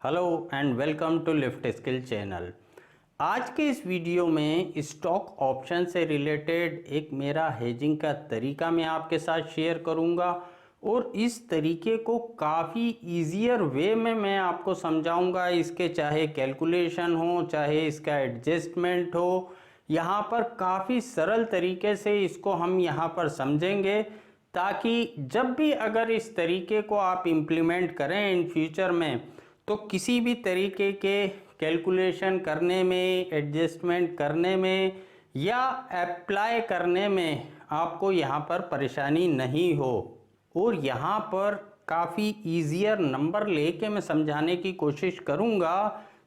Hello and welcome to Lift Skill channel. आज के इस वीडियो में स्टॉक ऑप्शन से रिलेटेड एक मेरा हेजिंग का तरीका मैं आपके साथ शेयर करूंगा और इस तरीके को काफ़ी ईजियर वे में मैं आपको समझाऊंगा। इसके चाहे कैलकुलेशन हो चाहे इसका एडजस्टमेंट हो, यहाँ पर काफ़ी सरल तरीके से इसको हम यहाँ पर समझेंगे ताकि जब भी अगर इस तरीके को आप इम्प्लीमेंट करें इन फ्यूचर में तो किसी भी तरीके के कैलकुलेशन करने में, एडजस्टमेंट करने में या अप्लाई करने में आपको यहाँ पर परेशानी नहीं हो। और यहाँ पर काफ़ी ईजियर नंबर लेके मैं समझाने की कोशिश करूँगा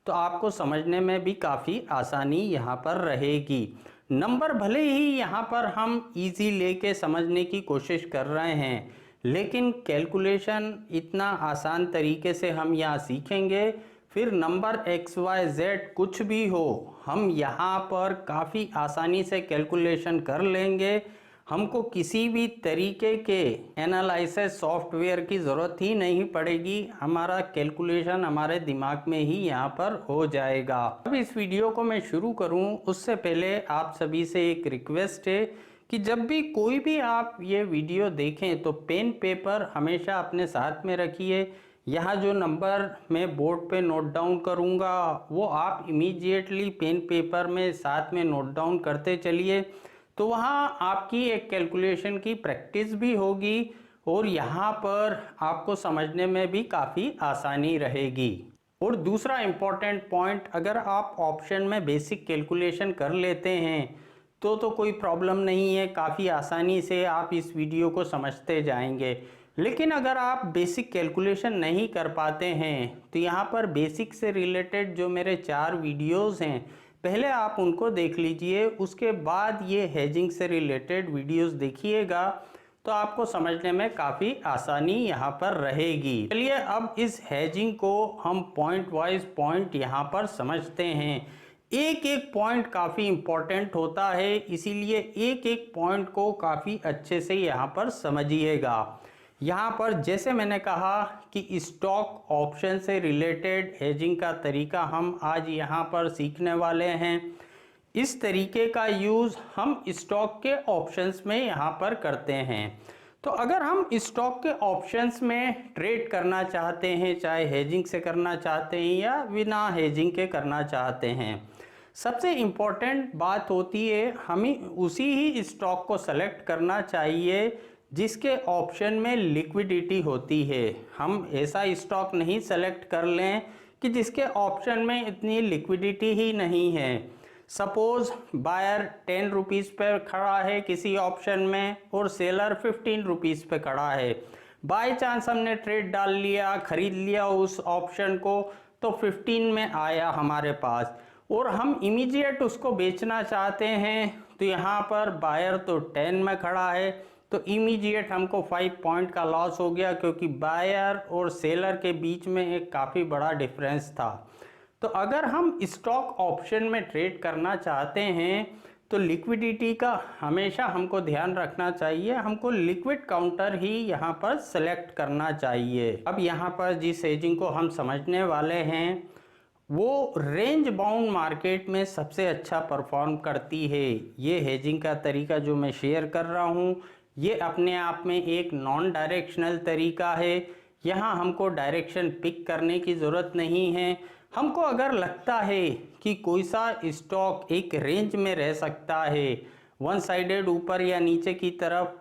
तो आपको समझने में भी काफ़ी आसानी यहाँ पर रहेगी। नंबर भले ही यहाँ पर हम इजी लेके समझने की कोशिश कर रहे हैं, लेकिन कैलकुलेशन इतना आसान तरीके से हम यहाँ सीखेंगे, फिर नंबर एक्स वाई जेड कुछ भी हो हम यहाँ पर काफ़ी आसानी से कैलकुलेशन कर लेंगे। हमको किसी भी तरीके के एनालिसिस सॉफ्टवेयर की ज़रूरत ही नहीं पड़ेगी, हमारा कैलकुलेशन हमारे दिमाग में ही यहाँ पर हो जाएगा। अब इस वीडियो को मैं शुरू करूँ उससे पहले आप सभी से एक रिक्वेस्ट है कि जब भी कोई भी आप ये वीडियो देखें तो पेन पेपर हमेशा अपने साथ में रखिए। यहाँ जो नंबर मैं बोर्ड पे नोट डाउन करूँगा वो आप इमीडिएटली पेन पेपर में साथ में नोट डाउन करते चलिए, तो वहाँ आपकी एक कैलकुलेशन की प्रैक्टिस भी होगी और यहाँ पर आपको समझने में भी काफ़ी आसानी रहेगी। और दूसरा इम्पॉर्टेंट पॉइंट, अगर आप ऑप्शन में बेसिक कैलकुलेशन कर लेते हैं तो कोई प्रॉब्लम नहीं है, काफ़ी आसानी से आप इस वीडियो को समझते जाएंगे। लेकिन अगर आप बेसिक कैलकुलेशन नहीं कर पाते हैं तो यहाँ पर बेसिक से रिलेटेड जो मेरे 4 वीडियोस हैं पहले आप उनको देख लीजिए, उसके बाद ये हेजिंग से रिलेटेड वीडियोस देखिएगा तो आपको समझने में काफ़ी आसानी यहाँ पर रहेगी। चलिए अब इस हेजिंग को हम पॉइंट वाइज पॉइंट यहाँ पर समझते हैं। एक एक पॉइंट काफ़ी इम्पोर्टेंट होता है, इसीलिए एक एक पॉइंट को काफ़ी अच्छे से यहाँ पर समझिएगा। यहाँ पर जैसे मैंने कहा कि स्टॉक ऑप्शन से रिलेटेड हेजिंग का तरीका हम आज यहाँ पर सीखने वाले हैं। इस तरीके का यूज़ हम स्टॉक के ऑप्शंस में यहाँ पर करते हैं। तो अगर हम स्टॉक के ऑप्शंस में ट्रेड करना चाहते हैं, चाहे हेजिंग से करना चाहते हैं या बिना हेजिंग के करना चाहते हैं, सबसे इम्पोर्टेंट बात होती है हमें उसी ही स्टॉक को सेलेक्ट करना चाहिए जिसके ऑप्शन में लिक्विडिटी होती है। हम ऐसा स्टॉक नहीं सेलेक्ट कर लें कि जिसके ऑप्शन में इतनी लिक्विडिटी ही नहीं है। सपोज बायर 10 रुपीज़ पर खड़ा है किसी ऑप्शन में और सेलर 15 रुपीज़ पे खड़ा है। बाय चांस हमने ट्रेड डाल लिया, खरीद लिया उस ऑप्शन को, तो 15 में आया हमारे पास और हम इमीडिएट उसको बेचना चाहते हैं तो यहाँ पर बायर तो 10 में खड़ा है तो इमीडिएट हमको 5 पॉइंट का लॉस हो गया, क्योंकि बायर और सेलर के बीच में एक काफ़ी बड़ा डिफरेंस था। तो अगर हम स्टॉक ऑप्शन में ट्रेड करना चाहते हैं तो लिक्विडिटी का हमेशा हमको ध्यान रखना चाहिए, हमको लिक्विड काउंटर ही यहाँ पर सेलेक्ट करना चाहिए। अब यहाँ पर जिस हेजिंग को हम समझने वाले हैं वो रेंज बाउंड मार्केट में सबसे अच्छा परफॉर्म करती है। ये हेजिंग का तरीका जो मैं शेयर कर रहा हूँ ये अपने आप में एक नॉन डायरेक्शनल तरीका है। यहाँ हमको डायरेक्शन पिक करने की ज़रूरत नहीं है। हमको अगर लगता है कि कोई सा स्टॉक एक रेंज में रह सकता है, वन साइडेड ऊपर या नीचे की तरफ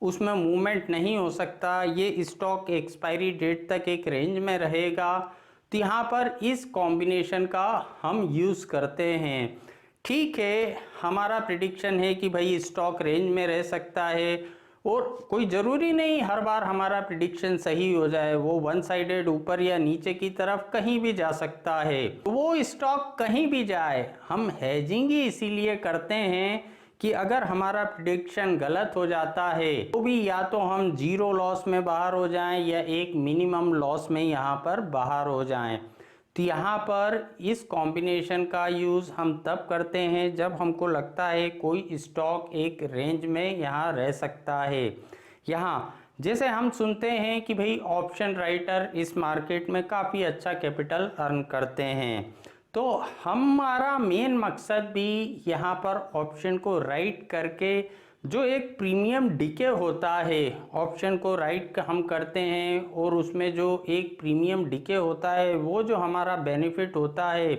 उसमें मूवमेंट नहीं हो सकता, ये स्टॉक एक्सपायरी डेट तक एक रेंज में रहेगा, तो यहाँ पर इस कॉम्बिनेशन का हम यूज़ करते हैं। ठीक है, हमारा प्रिडिक्शन है कि भाई स्टॉक रेंज में रह सकता है और कोई ज़रूरी नहीं हर बार हमारा प्रिडिक्शन सही हो जाए, वो वन साइडेड ऊपर या नीचे की तरफ कहीं भी जा सकता है। तो वो स्टॉक कहीं भी जाए, हम हेजिंग ही इसीलिए करते हैं कि अगर हमारा प्रिडिक्शन गलत हो जाता है तो भी या तो हम जीरो लॉस में बाहर हो जाएं या एक मिनिमम लॉस में यहाँ पर बाहर हो जाएं। तो यहाँ पर इस कॉम्बिनेशन का यूज़ हम तब करते हैं जब हमको लगता है कोई स्टॉक एक रेंज में यहाँ रह सकता है। यहाँ जैसे हम सुनते हैं कि भाई ऑप्शन राइटर इस मार्केट में काफ़ी अच्छा कैपिटल अर्न करते हैं, तो हमारा मेन मकसद भी यहाँ पर ऑप्शन को राइट करके जो एक प्रीमियम डिके होता है, ऑप्शन को राइट हम करते हैं और उसमें जो एक प्रीमियम डिके होता है वो जो हमारा बेनिफिट होता है,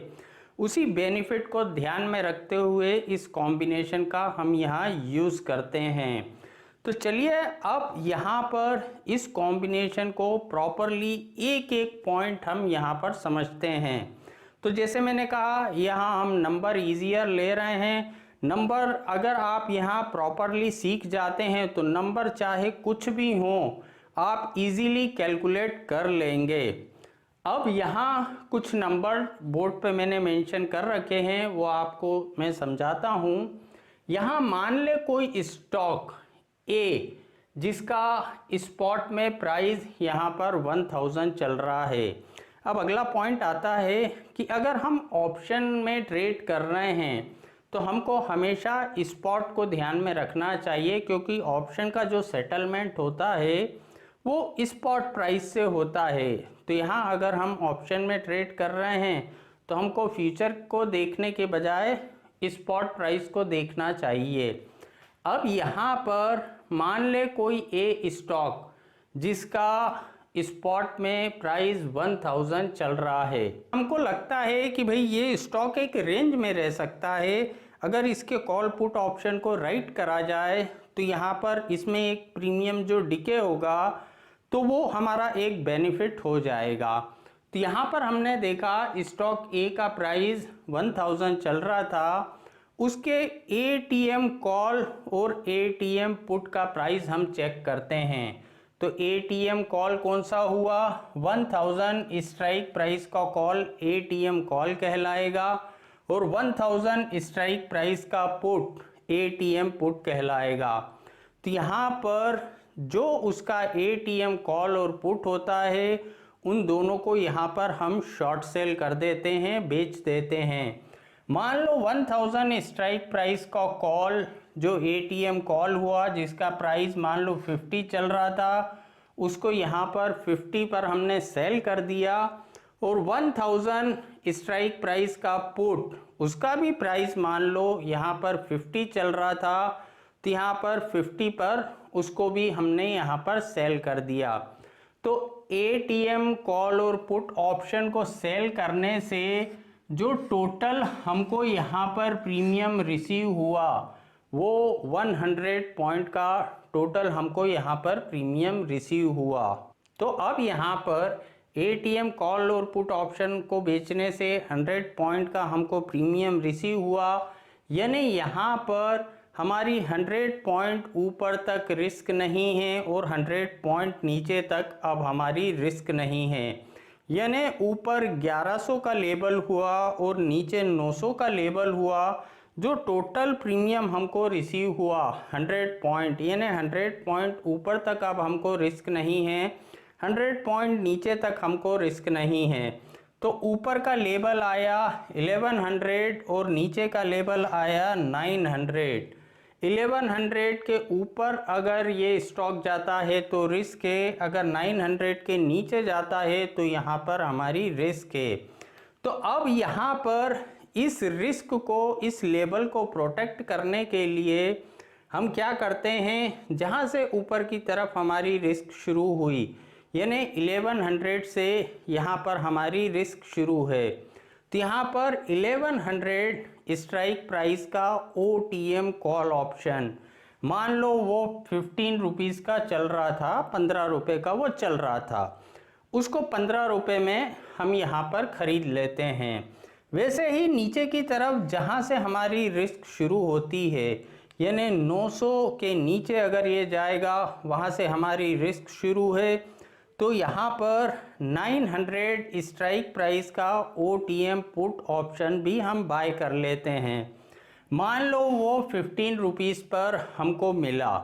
उसी बेनिफिट को ध्यान में रखते हुए इस कॉम्बिनेशन का हम यहाँ यूज़ करते हैं। तो चलिए अब यहाँ पर इस कॉम्बिनेशन को प्रॉपरली एक एक पॉइंट हम यहाँ पर समझते हैं। तो जैसे मैंने कहा, यहाँ हम नंबर ईजियर ले रहे हैं। नंबर अगर आप यहाँ प्रॉपरली सीख जाते हैं तो नंबर चाहे कुछ भी हो आप इजीली कैलकुलेट कर लेंगे। अब यहाँ कुछ नंबर बोर्ड पे मैंने मेंशन कर रखे हैं, वो आपको मैं समझाता हूँ। यहाँ मान ले कोई स्टॉक ए जिसका स्पॉट में प्राइस यहाँ पर 1000 चल रहा है। अब अगला पॉइंट आता है कि अगर हम ऑप्शन में ट्रेड कर रहे हैं तो हमको हमेशा स्पॉट को ध्यान में रखना चाहिए, क्योंकि ऑप्शन का जो सेटलमेंट होता है वो स्पॉट प्राइस से होता है। तो यहाँ अगर हम ऑप्शन में ट्रेड कर रहे हैं तो हमको फ्यूचर को देखने के बजाय स्पॉट प्राइस को देखना चाहिए। अब यहाँ पर मान ले कोई ए स्टॉक जिसका स्पॉट में प्राइस 1000 चल रहा है। हमको लगता है कि भाई ये स्टॉक एक रेंज में रह सकता है। अगर इसके कॉल पुट ऑप्शन को राइट करा जाए तो यहाँ पर इसमें एक प्रीमियम जो डिके होगा तो वो हमारा एक बेनिफिट हो जाएगा। तो यहाँ पर हमने देखा स्टॉक ए का प्राइस 1000 चल रहा था, उसके एटीएम कॉल और एटीएम पुट का प्राइस हम चेक करते हैं। तो एटीएम कॉल कौन सा हुआ, 1000 स्ट्राइक प्राइस का कॉल एटीएम कॉल कहलाएगा और 1000 स्ट्राइक प्राइस का पुट एटीएम पुट कहलाएगा। तो यहाँ पर जो उसका एटीएम कॉल और पुट होता है उन दोनों को यहाँ पर हम शॉर्ट सेल कर देते हैं, बेच देते हैं। मान लो 1000 स्ट्राइक प्राइस का कॉल जो एटीएम कॉल हुआ जिसका प्राइस मान लो 50 चल रहा था, उसको यहाँ पर 50 पर हमने सेल कर दिया। और 1000 स्ट्राइक प्राइस का पुट उसका भी प्राइस मान लो यहाँ पर 50 चल रहा था, तो यहाँ पर 50 पर उसको भी हमने यहाँ पर सेल कर दिया। तो एटीएम कॉल और पुट ऑप्शन को सेल करने से जो टोटल हमको यहाँ पर प्रीमियम रिसीव हुआ वो 100 पॉइंट का टोटल हमको यहाँ पर प्रीमियम रिसीव हुआ। तो अब यहाँ पर एटीएम कॉल और पुट ऑप्शन को बेचने से 100 पॉइंट का हमको प्रीमियम रिसीव हुआ, यानी यहाँ पर हमारी 100 पॉइंट ऊपर तक रिस्क नहीं है और 100 पॉइंट नीचे तक अब हमारी रिस्क नहीं है। यानी ऊपर 1100 का लेबल हुआ और नीचे 900 का लेबल हुआ। जो टोटल प्रीमियम हमको रिसीव हुआ 100 पॉइंट, यानी 100 पॉइंट ऊपर तक अब हमको रिस्क नहीं है, 100 पॉइंट नीचे तक हमको रिस्क नहीं है। तो ऊपर का लेबल आया 1100 और नीचे का लेबल आया 900। 1100 के ऊपर अगर ये स्टॉक जाता है तो रिस्क है, अगर 900 के नीचे जाता है तो यहाँ पर हमारी रिस्क है। तो अब यहाँ पर इस रिस्क को, इस लेबल को प्रोटेक्ट करने के लिए हम क्या करते हैं, जहाँ से ऊपर की तरफ हमारी रिस्क शुरू हुई यानी 1100 से यहाँ पर हमारी रिस्क शुरू है, तो यहाँ पर 1100 स्ट्राइक प्राइस का ओटीएम कॉल ऑप्शन मान लो वो 15 रुपीज़ का चल रहा था, 15 रुपये का वो चल रहा था, उसको 15 रुपये में हम यहाँ पर ख़रीद लेते हैं। वैसे ही नीचे की तरफ जहाँ से हमारी रिस्क शुरू होती है यानी 900 के नीचे अगर ये जाएगा वहाँ से हमारी रिस्क शुरू है, तो यहाँ पर 900 स्ट्राइक प्राइस का ओटीएम पुट ऑप्शन भी हम बाय कर लेते हैं। मान लो वो 15 रुपीज़ पर हमको मिला,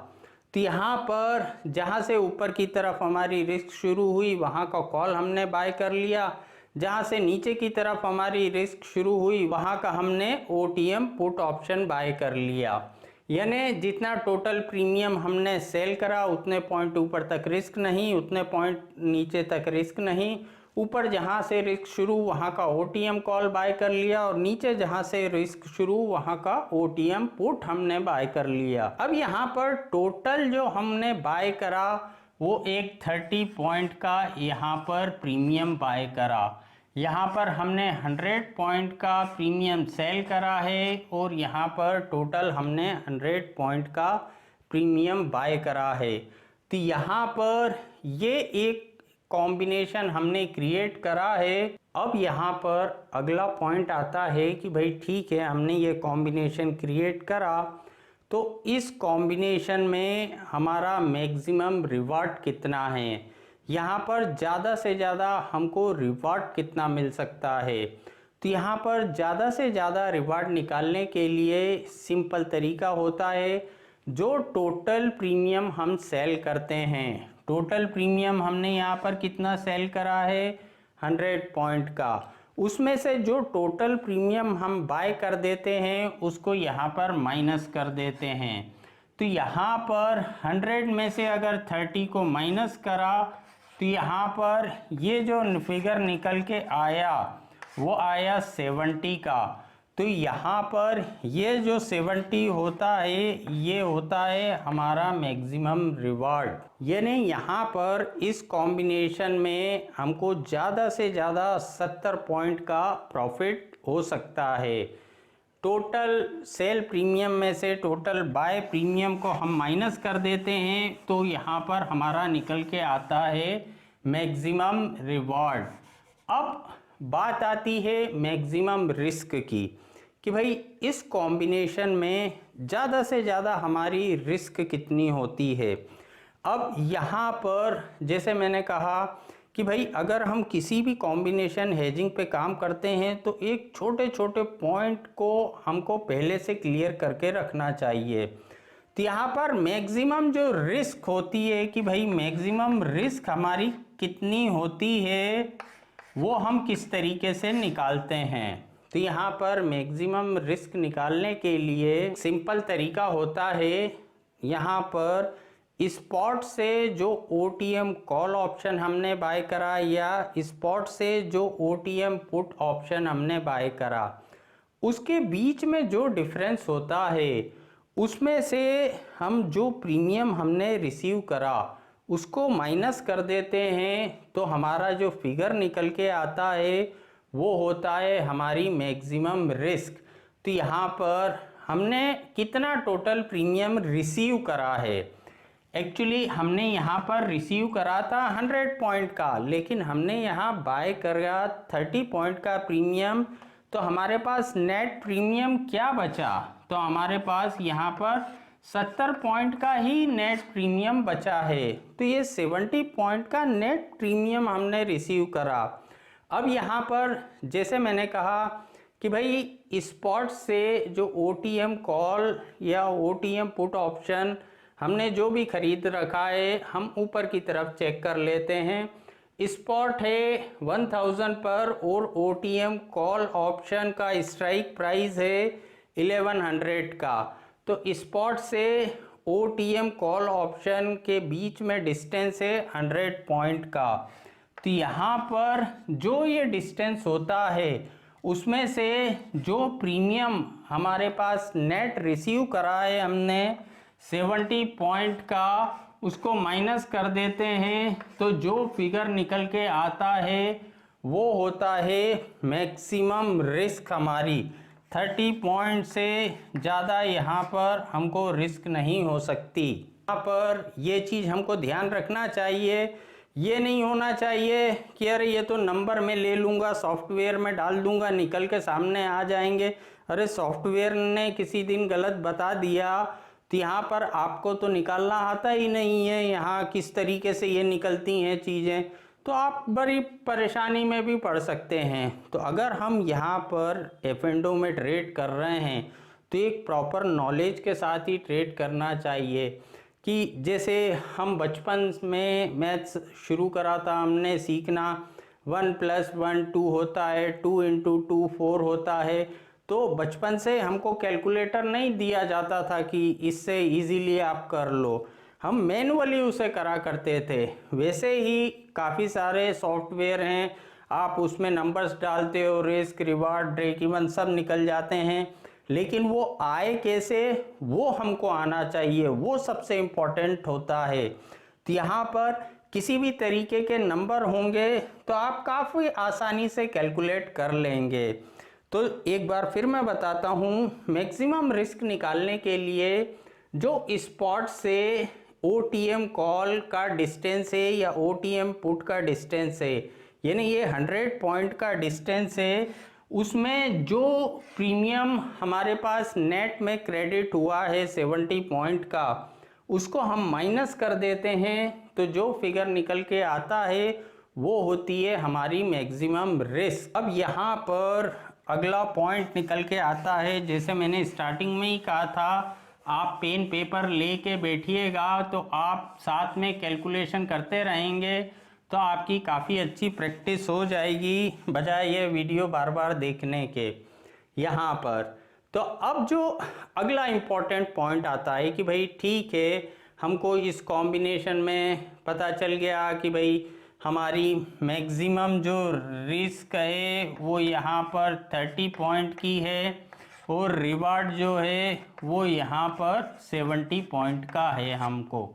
तो यहाँ पर जहाँ से ऊपर की तरफ हमारी रिस्क शुरू हुई वहाँ का कॉल हमने बाय कर लिया, जहाँ से नीचे की तरफ हमारी रिस्क शुरू हुई वहाँ का हमने ओटीएम पुट ऑप्शन बाय कर लिया। यानी जितना टोटल प्रीमियम हमने सेल करा उतने पॉइंट ऊपर तक रिस्क नहीं, उतने पॉइंट नीचे तक रिस्क नहीं। ऊपर जहां से रिस्क शुरू वहां का ओटीएम कॉल बाय कर लिया और नीचे जहां से रिस्क शुरू वहां का ओटीएम पुट हमने बाय कर लिया। अब यहां पर टोटल जो हमने बाय करा वो एक 30 पॉइंट का यहाँ पर प्रीमियम बाय करा। यहाँ पर हमने 100 पॉइंट का प्रीमियम सेल करा है और यहाँ पर टोटल हमने 100 पॉइंट का प्रीमियम बाय करा है। तो यहाँ पर ये एक कॉम्बिनेशन हमने क्रिएट करा है। अब यहाँ पर अगला पॉइंट आता है कि भाई ठीक है, हमने ये कॉम्बिनेशन क्रिएट करा तो इस कॉम्बिनेशन में हमारा मैक्सिमम रिवार्ड कितना है, यहाँ पर ज़्यादा से ज़्यादा हमको रिवार्ड कितना मिल सकता है। तो यहाँ पर ज़्यादा से ज़्यादा रिवार्ड निकालने के लिए सिंपल तरीका होता है, जो टोटल प्रीमियम हम सेल करते हैं। टोटल प्रीमियम हमने यहाँ पर कितना सेल करा है, 100 पॉइंट का, उसमें से जो टोटल प्रीमियम हम बाय कर देते हैं उसको यहाँ पर माइनस कर देते हैं। तो यहाँ पर 100 में से अगर 30 को माइनस करा तो यहाँ पर ये जो फिगर निकल के आया वो आया 70 का। तो यहाँ पर ये जो 70 होता है ये होता है हमारा मैक्सिमम रिवार्ड। यानी यहाँ पर इस कॉम्बिनेशन में हमको ज़्यादा से ज़्यादा 70 पॉइंट का प्रॉफिट हो सकता है। टोटल सेल प्रीमियम में से टोटल बाय प्रीमियम को हम माइनस कर देते हैं तो यहाँ पर हमारा निकल के आता है मैक्सिमम रिवार्ड। अब बात आती है मैक्सिमम रिस्क की कि भाई इस कॉम्बिनेशन में ज़्यादा से ज़्यादा हमारी रिस्क कितनी होती है। अब यहाँ पर जैसे मैंने कहा कि भाई अगर हम किसी भी कॉम्बिनेशन हेजिंग पे काम करते हैं तो एक छोटे छोटे पॉइंट को हमको पहले से क्लियर करके रखना चाहिए। तो यहाँ पर मैक्सिमम जो रिस्क होती है कि भाई मैक्सिमम रिस्क हमारी कितनी होती है वो हम किस तरीके से निकालते हैं। तो यहाँ पर मैक्सिमम रिस्क निकालने के लिए सिंपल तरीका होता है, यहाँ पर स्पॉट से जो ओटीएम कॉल ऑप्शन हमने बाय करा या स्पॉट से जो ओटीएम पुट ऑप्शन हमने बाय करा उसके बीच में जो डिफरेंस होता है उसमें से हम जो प्रीमियम हमने रिसीव करा उसको माइनस कर देते हैं तो हमारा जो फिगर निकल के आता है वो होता है हमारी मैक्सिमम रिस्क। तो यहाँ पर हमने कितना टोटल प्रीमियम रिसीव करा है, एक्चुअली हमने यहाँ पर रिसीव करा था 100 पॉइंट का, लेकिन हमने यहाँ बाय करा 30 पॉइंट का प्रीमियम। तो हमारे पास नेट प्रीमियम क्या बचा, तो हमारे पास यहाँ पर 70 पॉइंट का ही नेट प्रीमियम बचा है। तो ये 70 पॉइंट का नेट प्रीमियम हमने रिसीव करा। अब यहाँ पर जैसे मैंने कहा कि भाई स्पॉट से जो ओटीएम कॉल या ओटीएम पुट ऑप्शन हमने जो भी खरीद रखा है हम ऊपर की तरफ चेक कर लेते हैं। स्पॉट है 1000 पर और ओटीएम कॉल ऑप्शन का स्ट्राइक प्राइस है 1100 का। तो स्पॉट से ओटीएम कॉल ऑप्शन के बीच में डिस्टेंस है 100 पॉइंट का। तो यहाँ पर जो ये डिस्टेंस होता है उसमें से जो प्रीमियम हमारे पास नेट रिसीव करा है हमने 70 पॉइंट का, उसको माइनस कर देते हैं तो जो फिगर निकल के आता है वो होता है मैक्सिमम रिस्क हमारी। 30 पॉइंट से ज़्यादा यहाँ पर हमको रिस्क नहीं हो सकती। यहाँ पर ये चीज़ हमको ध्यान रखना चाहिए, ये नहीं होना चाहिए कि अरे ये तो नंबर में ले लूँगा, सॉफ्टवेयर में डाल दूँगा, निकल के सामने आ जाएंगे। अरे सॉफ्टवेयर ने किसी दिन गलत बता दिया तो यहाँ पर आपको तो निकालना आता ही नहीं है, यहाँ किस तरीके से ये निकलती हैं चीज़ें, तो आप बड़ी परेशानी में भी पड़ सकते हैं। तो अगर हम यहाँ पर F&O में ट्रेड कर रहे हैं तो एक प्रॉपर नॉलेज के साथ ही ट्रेड करना चाहिए। कि जैसे हम बचपन में मैथ्स शुरू करा था हमने सीखना, 1 + 1 2 होता है, 2 × 2 4 होता है। तो बचपन से हमको कैलकुलेटर नहीं दिया जाता था कि इससे इजीली आप कर लो, हम मैनुअली उसे करा करते थे। वैसे ही काफ़ी सारे सॉफ्टवेयर हैं, आप उसमें नंबर्स डालते हो, रिस्क, रिवार्ड, ब्रेक इवन सब निकल जाते हैं, लेकिन वो आए कैसे वो हमको आना चाहिए, वो सबसे इम्पोर्टेंट होता है। तो यहाँ पर किसी भी तरीके के नंबर होंगे तो आप काफ़ी आसानी से कैलकुलेट कर लेंगे। तो एक बार फिर मैं बताता हूँ, मैक्सिमम रिस्क निकालने के लिए जो स्पॉट से OTM कॉल का डिस्टेंस है या OTM पुट का डिस्टेंस है, यानी ये 100 पॉइंट का डिस्टेंस है, उसमें जो प्रीमियम हमारे पास नेट में क्रेडिट हुआ है 70 पॉइंट का, उसको हम माइनस कर देते हैं, तो जो फिगर निकल के आता है वो होती है हमारी मैक्सिमम रिस्क। अब यहाँ पर अगला पॉइंट निकल के आता है, जैसे मैंने स्टार्टिंग में ही कहा था, आप पेन पेपर लेके बैठिएगा तो आप साथ में कैलकुलेशन करते रहेंगे तो आपकी काफ़ी अच्छी प्रैक्टिस हो जाएगी, बजाय ये वीडियो बार बार देखने के। यहाँ पर तो अब जो अगला इम्पोर्टेंट पॉइंट आता है कि भाई ठीक है, हमको इस कॉम्बिनेशन में पता चल गया कि भाई हमारी मैक्सिमम जो रिस्क है वो यहाँ पर 30 पॉइंट की है और रिवार्ड जो है वो यहाँ पर 70 पॉइंट का है। हमको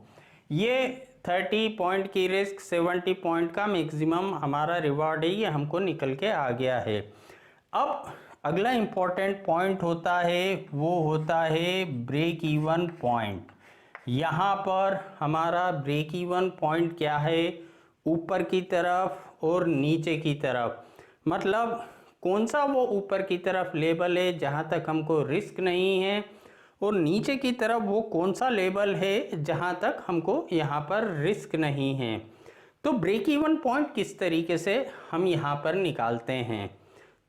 ये 30 पॉइंट की रिस्क, 70 पॉइंट का मैक्सिमम हमारा रिवार्ड है, ये हमको निकल के आ गया है। अब अगला इम्पोर्टेंट पॉइंट होता है वो होता है ब्रेक इवन पॉइंट। यहाँ पर हमारा ब्रेक इवन पॉइंट क्या है, ऊपर की तरफ और नीचे की तरफ, मतलब कौन सा वो ऊपर की तरफ लेवल है जहाँ तक हमको रिस्क नहीं है, और नीचे की तरफ वो कौन सा लेवल है जहाँ तक हमको यहाँ पर रिस्क नहीं है। तो ब्रेक इवन पॉइंट किस तरीके से हम यहाँ पर निकालते हैं,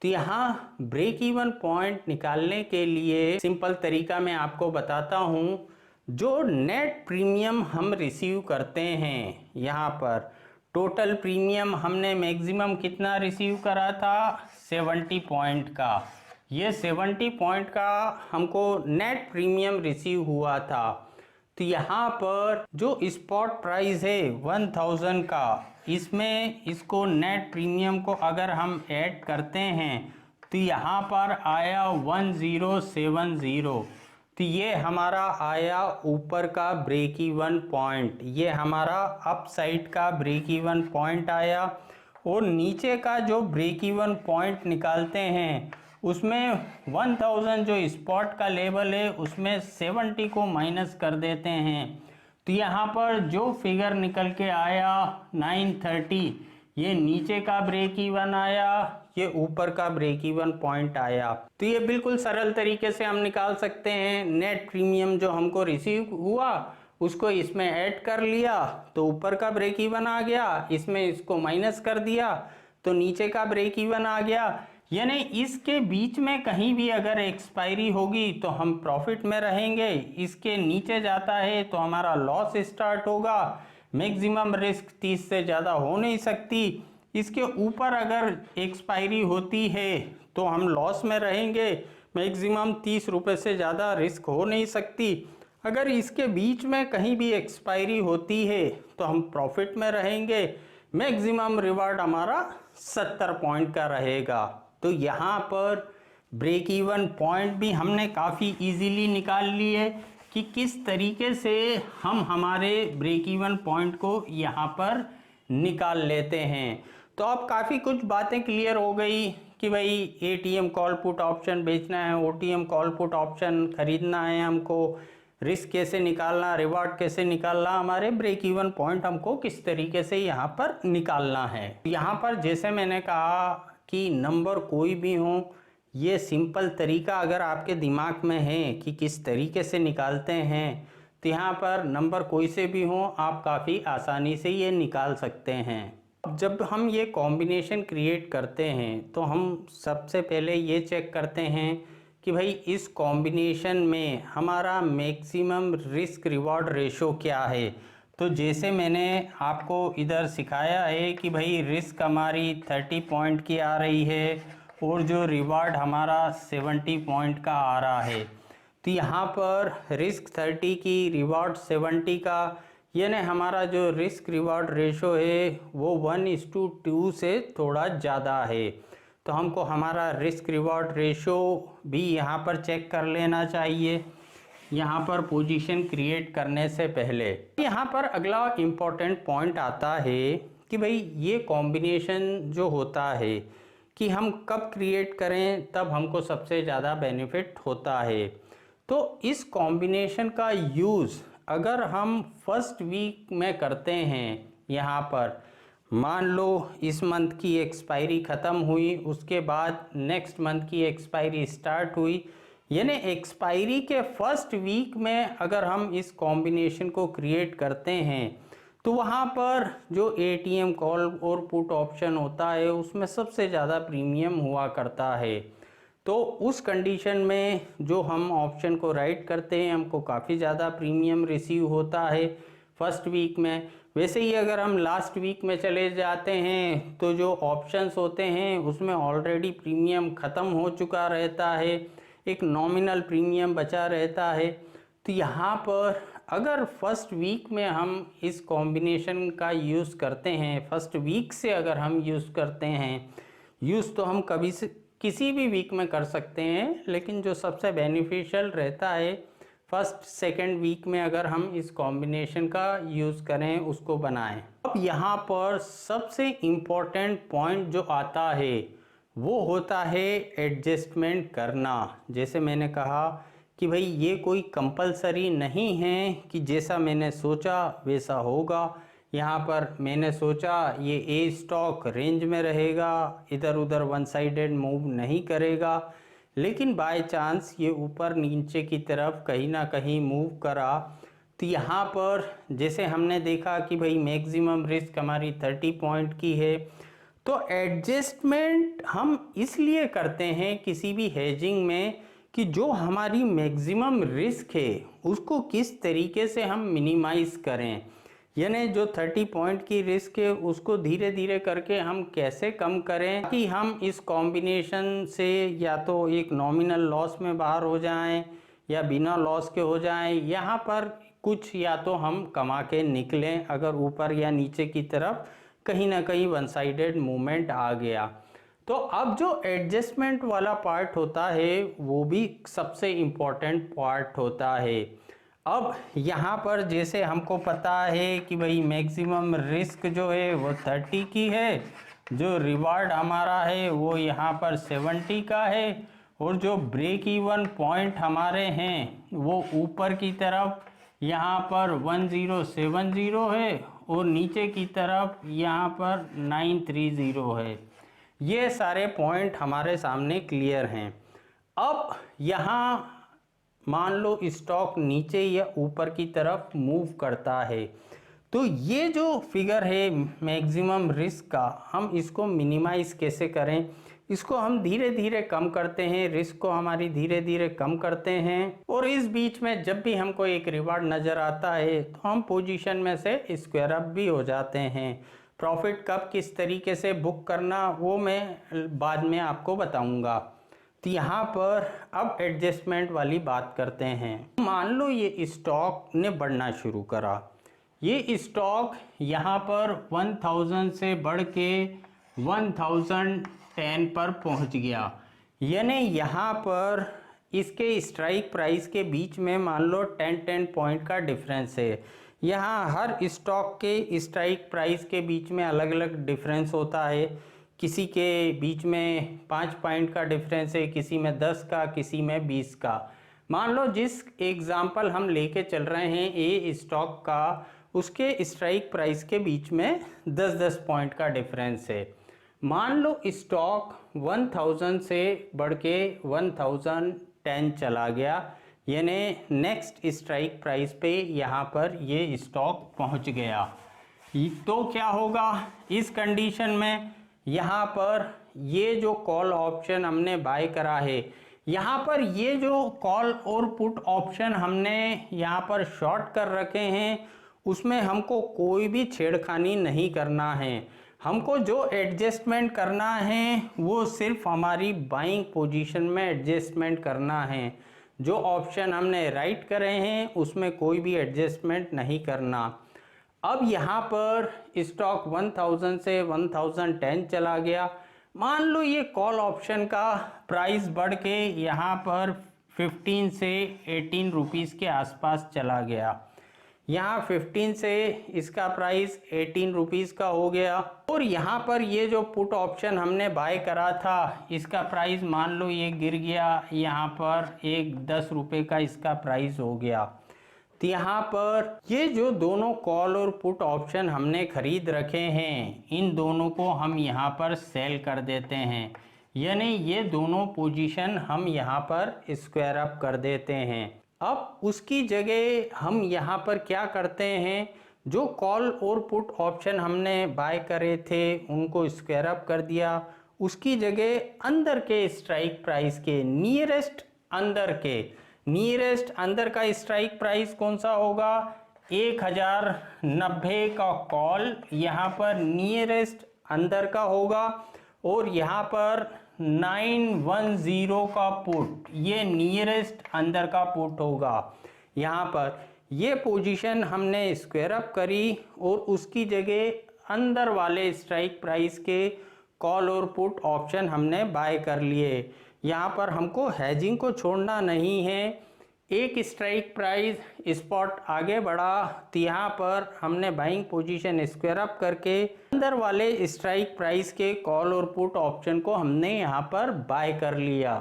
तो यहाँ ब्रेक इवन पॉइंट निकालने के लिए सिंपल तरीका मैं आपको बताता हूँ। जो नेट प्रीमियम हम रिसीव करते हैं, यहाँ पर टोटल प्रीमियम हमने मैक्सिमम कितना रिसीव करा था, 70 पॉइंट का। ये 70 पॉइंट का हमको नेट प्रीमियम रिसीव हुआ था। तो यहाँ पर जो स्पॉट प्राइस है 1000 का, इसमें इसको नेट प्रीमियम को अगर हम ऐड करते हैं तो यहाँ पर आया 1070। तो ये हमारा आया ऊपर का ब्रेक इवन पॉइंट, ये हमारा अप साइड का ब्रेक इवन पॉइंट आया। और नीचे का जो ब्रेक इवन पॉइंट निकालते हैं उसमें 1000 जो स्पॉट का लेवल है उसमें 70 को माइनस कर देते हैं, तो यहाँ पर जो फिगर निकल के आया 930, ये नीचे का ब्रेक इवन आया, ये ऊपर का ब्रेक इवन पॉइंट आया। तो ये बिल्कुल सरल तरीके से हम निकाल सकते हैं। नेट प्रीमियम जो हमको रिसीव हुआ उसको इसमें ऐड कर लिया तो ऊपर का ब्रेक इवन आ गया, इसमें इसको माइनस कर दिया तो नीचे का ब्रेक इवन आ गया। यानी इसके बीच में कहीं भी अगर एक्सपायरी होगी तो हम प्रॉफिट में रहेंगे, इसके नीचे जाता है तो हमारा लॉस स्टार्ट होगा। मैक्सिमम रिस्क 30 से ज़्यादा हो नहीं सकती, इसके ऊपर अगर एक्सपायरी होती है तो हम लॉस में रहेंगे, मैक्सिमम 30 रुपये से ज़्यादा रिस्क हो नहीं सकती। अगर इसके बीच में कहीं भी एक्सपायरी होती है तो हम प्रॉफिट में रहेंगे, मैक्सिमम रिवार्ड हमारा 70 पॉइंट का रहेगा। तो यहाँ पर ब्रेक इवन पॉइंट भी हमने काफ़ी इजीली निकाल ली है कि किस तरीके से हम हमारे ब्रेक इवन पॉइंट को यहाँ पर निकाल लेते हैं। तो अब काफ़ी कुछ बातें क्लियर हो गई कि भाई ATM कॉल पुट ऑप्शन बेचना है, OTM कॉल पुट ऑप्शन खरीदना है, हमको रिस्क कैसे निकालना, रिवार्ड कैसे निकालना, हमारे ब्रेक इवन पॉइंट हमको किस तरीके से यहाँ पर निकालना है। यहाँ पर जैसे मैंने कहा कि नंबर कोई भी हो, ये सिंपल तरीका अगर आपके दिमाग में है कि किस तरीके से निकालते हैं, तो यहाँ पर नंबर कोई से भी हो आप काफ़ी आसानी से ये निकाल सकते हैं। जब हम ये कॉम्बिनेशन क्रिएट करते हैं तो हम सबसे पहले ये चेक करते हैं कि भाई इस कॉम्बिनेशन में हमारा मैक्सिमम रिस्क रिवॉर्ड रेशो क्या है। तो जैसे मैंने आपको इधर सिखाया है कि भाई रिस्क हमारी 30 पॉइंट की आ रही है और जो रिवार्ड हमारा 70 पॉइंट का आ रहा है। तो यहाँ पर रिस्क 30 की, रिवार्ड 70 का, यानी हमारा जो रिस्क रिवार्ड रेशो है वो 1:2 से थोड़ा ज़्यादा है। तो हमको हमारा रिस्क रिवार्ड रेशो भी यहाँ पर चेक कर लेना चाहिए यहाँ पर पोजीशन क्रिएट करने से पहले। यहाँ पर अगला इम्पोर्टेंट पॉइंट आता है कि भाई ये कॉम्बिनेशन जो होता है कि हम कब क्रिएट करें तब हमको सबसे ज़्यादा बेनिफिट होता है। तो इस कॉम्बिनेशन का यूज़ अगर हम फर्स्ट वीक में करते हैं, यहाँ पर मान लो इस मंथ की एक्सपायरी ख़त्म हुई, उसके बाद नेक्स्ट मंथ की एक्सपायरी स्टार्ट हुई, यानी एक्सपायरी के फर्स्ट वीक में अगर हम इस कॉम्बिनेशन को क्रिएट करते हैं तो वहाँ पर जो एटीएम कॉल और पुट ऑप्शन होता है उसमें सबसे ज़्यादा प्रीमियम हुआ करता है। तो उस कंडीशन में जो हम ऑप्शन को राइट करते हैं हमको काफ़ी ज़्यादा प्रीमियम रिसीव होता है फर्स्ट वीक में। वैसे ही अगर हम लास्ट वीक में चले जाते हैं तो जो ऑप्शंस होते हैं उसमें ऑलरेडी प्रीमियम ख़त्म हो चुका रहता है, एक नॉमिनल प्रीमियम बचा रहता है। तो यहाँ पर अगर फर्स्ट वीक में हम इस कॉम्बिनेशन का यूज़ करते हैं, फर्स्ट वीक से अगर हम यूज़ करते हैं, यूज़ तो हम कभी से किसी भी वीक में कर सकते हैं, लेकिन जो सबसे बेनिफिशियल रहता है फर्स्ट सेकंड वीक में अगर हम इस कॉम्बिनेशन का यूज़ करें, उसको बनाएं। अब यहाँ पर सबसे इम्पोर्टेंट पॉइंट जो आता है वो होता है एडजस्टमेंट करना। जैसे मैंने कहा कि भाई ये कोई कंपलसरी नहीं है कि जैसा मैंने सोचा वैसा होगा। यहाँ पर मैंने सोचा ये ए स्टॉक रेंज में रहेगा, इधर उधर वन साइडेड मूव नहीं करेगा, लेकिन बाय चांस ये ऊपर नीचे की तरफ कहीं ना कहीं मूव करा। तो यहाँ पर जैसे हमने देखा कि भाई मैक्सिमम रिस्क हमारी 30 पॉइंट की है, तो एडजस्टमेंट हम इसलिए करते हैं किसी भी हेजिंग में कि जो हमारी मैक्सिमम रिस्क है उसको किस तरीके से हम मिनिमाइज़ करें, यानी जो 30 पॉइंट की रिस्क है उसको धीरे धीरे करके हम कैसे कम करें कि हम इस कॉम्बिनेशन से या तो एक नॉमिनल लॉस में बाहर हो जाएं या बिना लॉस के हो जाएं। यहाँ पर कुछ या तो हम कमा के निकलें अगर ऊपर या नीचे की तरफ कहीं ना कहीं वन साइडेड मूवमेंट आ गया। तो अब जो एडजस्टमेंट वाला पार्ट होता है वो भी सबसे इम्पोर्टेंट पार्ट होता है। अब यहाँ पर जैसे हमको पता है कि भाई मैक्सिमम रिस्क जो है वो 30 की है, जो रिवार्ड हमारा है वो यहाँ पर 70 का है, और जो ब्रेक इवन पॉइंट हमारे हैं वो ऊपर की तरफ यहाँ पर 1070 है और नीचे की तरफ यहाँ पर 930 है। ये सारे पॉइंट हमारे सामने क्लियर हैं। अब यहाँ मान लो स्टॉक नीचे या ऊपर की तरफ मूव करता है, तो ये जो फिगर है मैक्सिमम रिस्क का, हम इसको मिनिमाइज कैसे करें, इसको हम धीरे धीरे कम करते हैं, रिस्क को हमारी धीरे धीरे कम करते हैं। और इस बीच में जब भी हमको एक रिवार्ड नज़र आता है तो हम पोजीशन में से स्क्वायर अप भी हो जाते हैं। प्रॉफिट कब किस तरीके से बुक करना वो मैं बाद में आपको बताऊंगा। तो यहाँ पर अब एडजस्टमेंट वाली बात करते हैं। मान लो ये स्टॉक ने बढ़ना शुरू करा, ये स्टॉक यहाँ पर 1000 से बढ़ के 1010 पर पहुँच गया, यानी यहाँ पर इसके स्ट्राइक प्राइस के बीच में मान लो 10 पॉइंट का डिफरेंस है। यहाँ हर स्टॉक के स्ट्राइक प्राइस के बीच में अलग अलग डिफरेंस होता है, किसी के बीच में 5 पॉइंट का डिफरेंस है, किसी में 10 का, किसी में 20 का। मान लो जिस एग्जाम्पल हम लेके चल रहे हैं ए स्टॉक का, उसके स्ट्राइक प्राइस के बीच में 10-10 पॉइंट का डिफरेंस है। मान लो स्टॉक 1000 से बढ़ के 1010 चला गया, यानी नेक्स्ट स्ट्राइक प्राइस पे यहाँ पर ये स्टॉक पहुँच गया। तो क्या होगा इस कंडीशन में, यहाँ पर ये जो कॉल ऑप्शन हमने बाय करा है, यहाँ पर ये जो कॉल और पुट ऑप्शन हमने यहाँ पर शॉर्ट कर रखे हैं उसमें हमको कोई भी छेड़खानी नहीं करना है। हमको जो एडजस्टमेंट करना है वो सिर्फ हमारी बाइंग पोजीशन में एडजस्टमेंट करना है। जो ऑप्शन हमने राइट करे हैं उसमें कोई भी एडजस्टमेंट नहीं करना। अब यहाँ पर स्टॉक 1000 से 1010 चला गया। मान लो ये कॉल ऑप्शन का प्राइस बढ़ के यहाँ पर 15 से 18 रुपीज़ के आसपास चला गया। यहाँ 15 से इसका प्राइस 18 रुपीज़ का हो गया। और यहाँ पर ये जो पुट ऑप्शन हमने बाय करा था इसका प्राइस मान लो ये गिर गया, यहाँ पर एक 10 रुपये का इसका प्राइस हो गया। तो यहाँ पर ये जो दोनों कॉल और पुट ऑप्शन हमने खरीद रखे हैं इन दोनों को हम यहाँ पर सेल कर देते हैं, यानी ये दोनों पोजीशन हम यहाँ पर स्क्वायर अप कर देते हैं। अब उसकी जगह हम यहाँ पर क्या करते हैं, जो कॉल और पुट ऑप्शन हमने बाय करे थे उनको स्क्वायर अप कर दिया। उसकी जगह अंदर के स्ट्राइक प्राइस के नियरेस्ट अंदर का स्ट्राइक प्राइस कौन सा होगा, 1090 का कॉल यहाँ पर नियरेस्ट अंदर का होगा और यहाँ पर 910 का पुट ये नियरेस्ट अंदर का पुट होगा। यहाँ पर ये पोजीशन हमने स्क्वायर अप करी और उसकी जगह अंदर वाले स्ट्राइक प्राइस के कॉल और पुट ऑप्शन हमने बाय कर लिए। यहाँ पर हमको हेजिंग को छोड़ना नहीं है। एक स्ट्राइक प्राइस स्पॉट आगे बढ़ा तो यहाँ पर हमने बाइंग पोजीशन स्क्वायर अप करके अंदर वाले स्ट्राइक प्राइस के कॉल और पुट ऑप्शन को हमने यहाँ पर बाय कर लिया।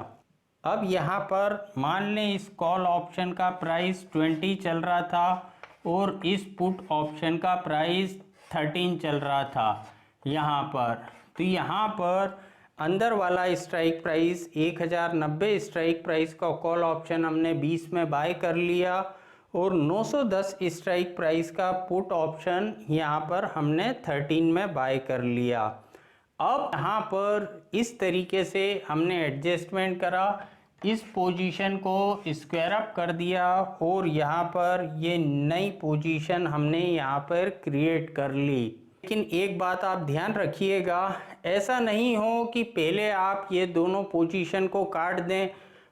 अब यहाँ पर मान लें इस कॉल ऑप्शन का प्राइस 20 चल रहा था और इस पुट ऑप्शन का प्राइस 13 चल रहा था यहाँ पर। तो यहाँ पर अंदर वाला स्ट्राइक प्राइस 1090 स्ट्राइक प्राइस का कॉल ऑप्शन हमने 20 में बाय कर लिया और 910 स्ट्राइक प्राइस का पुट ऑप्शन यहाँ पर हमने 13 में बाय कर लिया। अब यहाँ पर इस तरीके से हमने एडजस्टमेंट करा, इस पोजीशन को स्क्वायर अप कर दिया और यहाँ पर ये नई पोजीशन हमने यहाँ पर क्रिएट कर ली। लेकिन एक बात आप ध्यान रखिएगा, ऐसा नहीं हो कि पहले आप ये दोनों पोजीशन को काट दें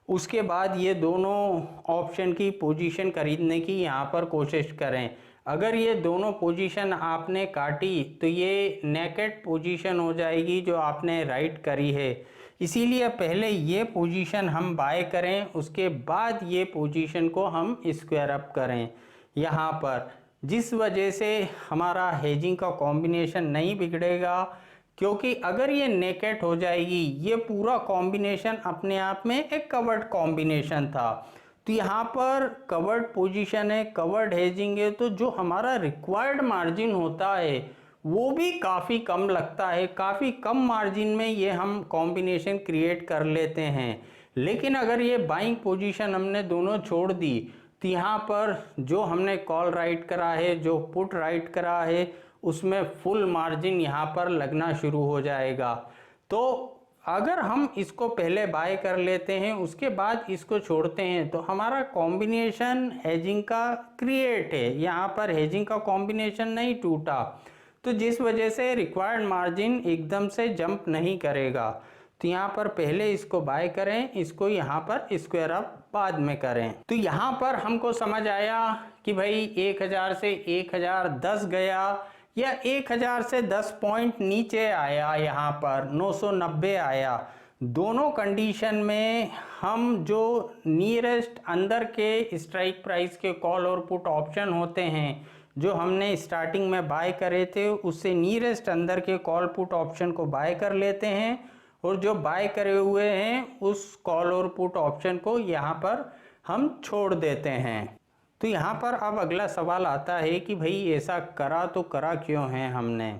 उसके बाद ये दोनों ऑप्शन की पोजीशन खरीदने की यहाँ पर कोशिश करें। अगर ये दोनों पोजीशन आपने काटी तो ये नेकेड पोजीशन हो जाएगी जो आपने राइट करी है। इसीलिए पहले ये पोजीशन हम बाय करें उसके बाद ये पोजीशन को हम स्क्वायर अप करें यहाँ पर, जिस वजह से हमारा हेजिंग का कॉम्बिनेशन नहीं बिगड़ेगा। क्योंकि अगर ये नेकेट हो जाएगी, ये पूरा कॉम्बिनेशन अपने आप में एक कवर्ड कॉम्बिनेशन था, तो यहाँ पर कवर्ड पोजीशन है, कवर्ड हेजिंग है, तो जो हमारा रिक्वायर्ड मार्जिन होता है वो भी काफ़ी कम लगता है। काफ़ी कम मार्जिन में ये हम कॉम्बिनेशन क्रिएट कर लेते हैं। लेकिन अगर ये बाइंग पोजीशन हमने दोनों छोड़ दी तो यहाँ पर जो हमने कॉल राइट करा है, जो पुट राइट करा है, उसमें फुल मार्जिन यहाँ पर लगना शुरू हो जाएगा। तो अगर हम इसको पहले बाय कर लेते हैं उसके बाद इसको छोड़ते हैं तो हमारा कॉम्बिनेशन हेजिंग का क्रिएट है, यहाँ पर हेजिंग का कॉम्बिनेशन नहीं टूटा, तो जिस वजह से रिक्वायर्ड मार्जिन एकदम से जंप नहीं करेगा। तो यहाँ पर पहले इसको बाय करें, इसको यहाँ पर स्क्वायर अप बाद में करें। तो यहाँ पर हमको समझ आया कि भाई 1000 से 1010 गया या 1000 से 10 पॉइंट नीचे आया, यहाँ पर 990 आया। दोनों कंडीशन में हम जो नियरेस्ट अंदर के स्ट्राइक प्राइस के कॉल और पुट ऑप्शन होते हैं जो हमने स्टार्टिंग में बाय करे थे उससे नियरेस्ट अंदर के कॉल पुट ऑप्शन को बाय कर लेते हैं और जो बाय करे हुए हैं उस कॉल और पुट ऑप्शन को यहाँ पर हम छोड़ देते हैं। तो यहाँ पर अब अगला सवाल आता है कि भाई ऐसा करा तो करा क्यों है हमने।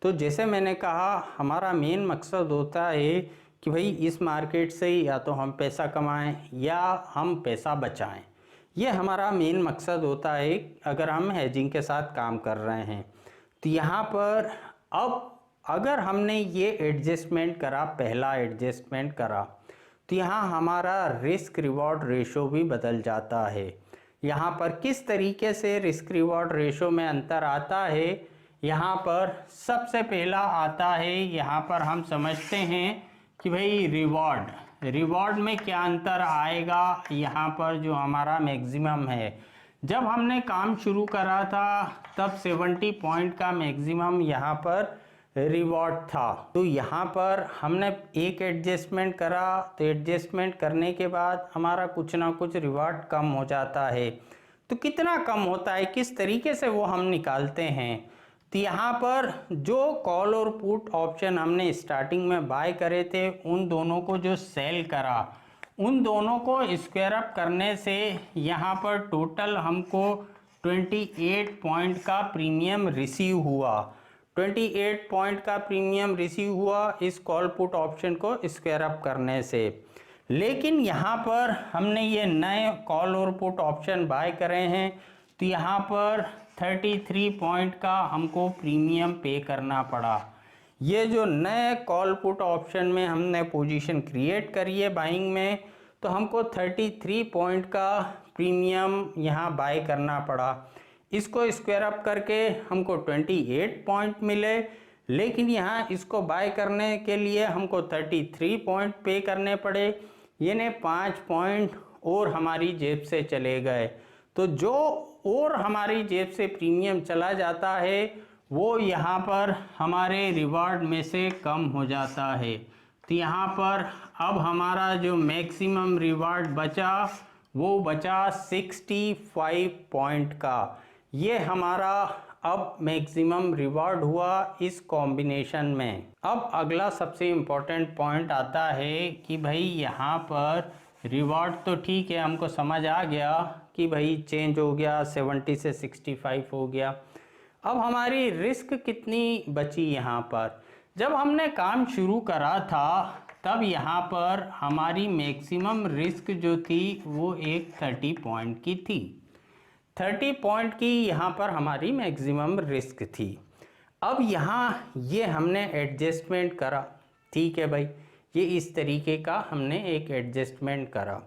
तो जैसे मैंने कहा हमारा मेन मकसद होता है कि भाई इस मार्केट से या तो हम पैसा कमाएं या हम पैसा बचाएं। ये हमारा मेन मकसद होता है अगर हम हेजिंग के साथ काम कर रहे हैं। तो यहाँ पर अब अगर हमने ये एडजस्टमेंट करा, पहला एडजस्टमेंट करा, तो यहाँ हमारा रिस्क रिवॉर्ड रेशो भी बदल जाता है। यहाँ पर किस तरीके से रिस्क रिवॉर्ड रेशो में अंतर आता है, यहाँ पर सबसे पहला आता है, यहाँ पर हम समझते हैं कि भाई रिवॉर्ड में क्या अंतर आएगा। यहाँ पर जो हमारा मैक्सिमम है, जब हमने काम शुरू करा था तब 70 पॉइंट का मैक्सिमम यहाँ पर रिवॉर्ड था। तो यहाँ पर हमने एक एडजस्टमेंट करा, तो एडजस्टमेंट करने के बाद हमारा कुछ ना कुछ रिवॉर्ड कम हो जाता है। तो कितना कम होता है, किस तरीके से वो हम निकालते हैं। तो यहाँ पर जो कॉल और पुट ऑप्शन हमने स्टार्टिंग में बाय करे थे, उन दोनों को जो सेल करा, उन दोनों को स्क्वायर अप करने से यहाँ पर टोटल हमको 28 पॉइंट का प्रीमियम रिसीव हुआ। 28 पॉइंट का प्रीमियम रिसीव हुआ इस कॉल पुट ऑप्शन को स्क्वायर अप करने से। लेकिन यहाँ पर हमने ये नए कॉल और पुट ऑप्शन बाय करे हैं, तो यहाँ पर 33 पॉइंट का हमको प्रीमियम पे करना पड़ा। ये जो नए कॉल पुट ऑप्शन में हमने पोजीशन क्रिएट करी है बाइंग में, तो हमको 33 पॉइंट का प्रीमियम यहाँ बाय करना पड़ा। इसको स्क्वायर अप करके हमको 28 पॉइंट मिले, लेकिन यहाँ इसको बाय करने के लिए हमको 33 पॉइंट पे करने पड़े, यानी 5 पॉइंट और हमारी जेब से चले गए। तो जो और हमारी जेब से प्रीमियम चला जाता है वो यहाँ पर हमारे रिवार्ड में से कम हो जाता है। तो यहाँ पर अब हमारा जो मैक्सिमम रिवार्ड बचा वो बचा 65 पॉइंट का। ये हमारा अब मैक्सिमम रिवार्ड हुआ इस कॉम्बिनेशन में। अब अगला सबसे इम्पोर्टेंट पॉइंट आता है कि भाई यहाँ पर रिवार्ड तो ठीक है, हमको समझ आ गया कि भाई चेंज हो गया, 70 से 65 हो गया। अब हमारी रिस्क कितनी बची यहाँ पर। जब हमने काम शुरू करा था तब यहाँ पर हमारी मैक्सिमम रिस्क जो थी वो एक 30 पॉइंट की थी। 30 पॉइंट की यहाँ पर हमारी मैक्सिमम रिस्क थी। अब यहाँ ये हमने एडजस्टमेंट करा, ठीक है भाई, ये इस तरीके का हमने एक एडजस्टमेंट करा।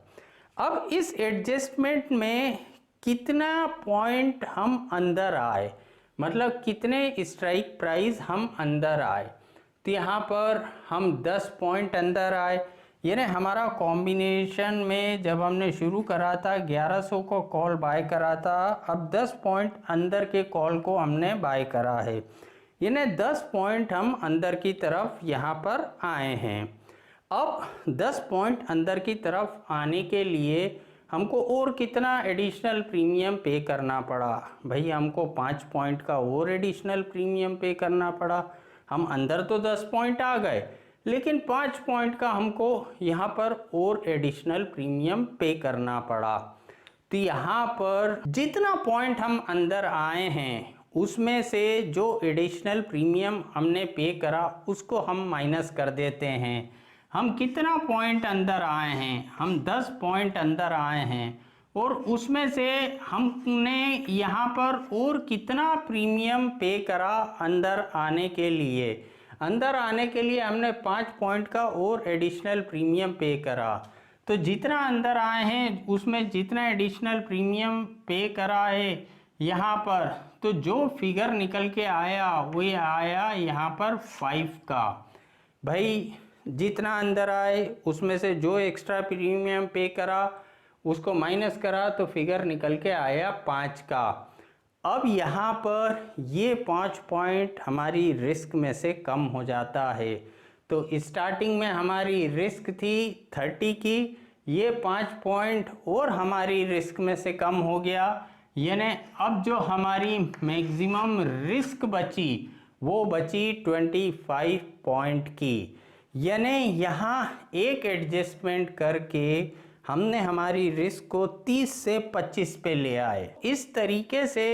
अब इस एडजस्टमेंट में कितना पॉइंट हम अंदर आए, मतलब कितने स्ट्राइक प्राइस हम अंदर आए। तो यहाँ पर हम 10 पॉइंट अंदर आए, यानी हमारा कॉम्बिनेशन में जब हमने शुरू करा था 1100 को कॉल बाय करा था, अब 10 पॉइंट अंदर के कॉल को हमने बाय करा है, यानी 10 पॉइंट हम अंदर की तरफ यहाँ पर आए हैं। अब 10 पॉइंट अंदर की तरफ आने के लिए हमको और कितना एडिशनल प्रीमियम पे करना पड़ा। भाई हमको 5 पॉइंट का और एडिशनल प्रीमियम पे करना पड़ा। हम अंदर तो 10 पॉइंट आ गए, लेकिन 5 पॉइंट का हमको यहाँ पर और एडिशनल प्रीमियम पे करना पड़ा। तो यहाँ पर जितना पॉइंट हम अंदर आए हैं उसमें से जो एडिशनल प्रीमियम हमने पे करा उसको हम माइनस कर देते हैं। हम कितना पॉइंट अंदर आए हैं, हम 10 पॉइंट अंदर आए हैं, और उसमें से हमने यहाँ पर और कितना प्रीमियम पे करा अंदर आने के लिए। अंदर आने के लिए हमने 5 पॉइंट का और एडिशनल प्रीमियम पे करा। तो जितना अंदर आए हैं उसमें जितना एडिशनल प्रीमियम पे करा है यहाँ पर, तो जो फिगर निकल के आया वो आया यहाँ पर 5 का। भाई जितना अंदर आए उसमें से जो एक्स्ट्रा प्रीमियम पे करा उसको माइनस करा तो फिगर निकल के आया 5 का। अब यहाँ पर ये 5 पॉइंट हमारी रिस्क में से कम हो जाता है। तो स्टार्टिंग में हमारी रिस्क थी 30 की, ये 5 पॉइंट और हमारी रिस्क में से कम हो गया, यानी अब जो हमारी मैक्सिमम रिस्क बची वो बची 25 पॉइंट की। यानी यहाँ एक एडजस्टमेंट करके हमने हमारी रिस्क को 30 से 25 पे ले आए। इस तरीके से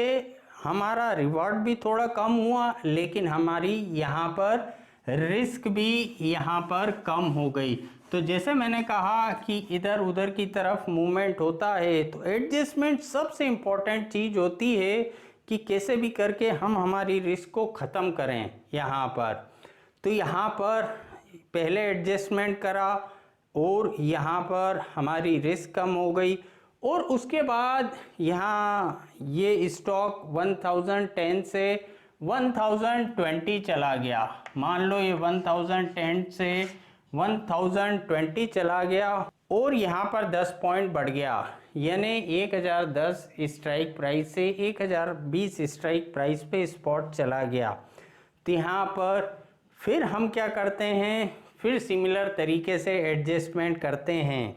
हमारा रिवॉर्ड भी थोड़ा कम हुआ, लेकिन हमारी यहाँ पर रिस्क भी यहाँ पर कम हो गई। तो जैसे मैंने कहा कि इधर उधर की तरफ मूवमेंट होता है, तो एडजस्टमेंट सबसे इम्पोर्टेंट चीज़ होती है कि कैसे भी करके हम हमारी रिस्क को ख़त्म करें यहाँ पर। तो यहाँ पर पहले एडजस्टमेंट करा और यहाँ पर हमारी रिस्क कम हो गई, और उसके बाद यहाँ ये स्टॉक 1010 से 1020 चला गया, मान लो ये 1010 से 1020 चला गया और यहाँ पर 10 पॉइंट बढ़ गया, यानी 1010 स्ट्राइक प्राइस से 1020 स्ट्राइक प्राइस पे स्पॉट चला गया। तो यहाँ पर फिर हम क्या करते हैं, फिर सिमिलर तरीके से एडजस्टमेंट करते हैं।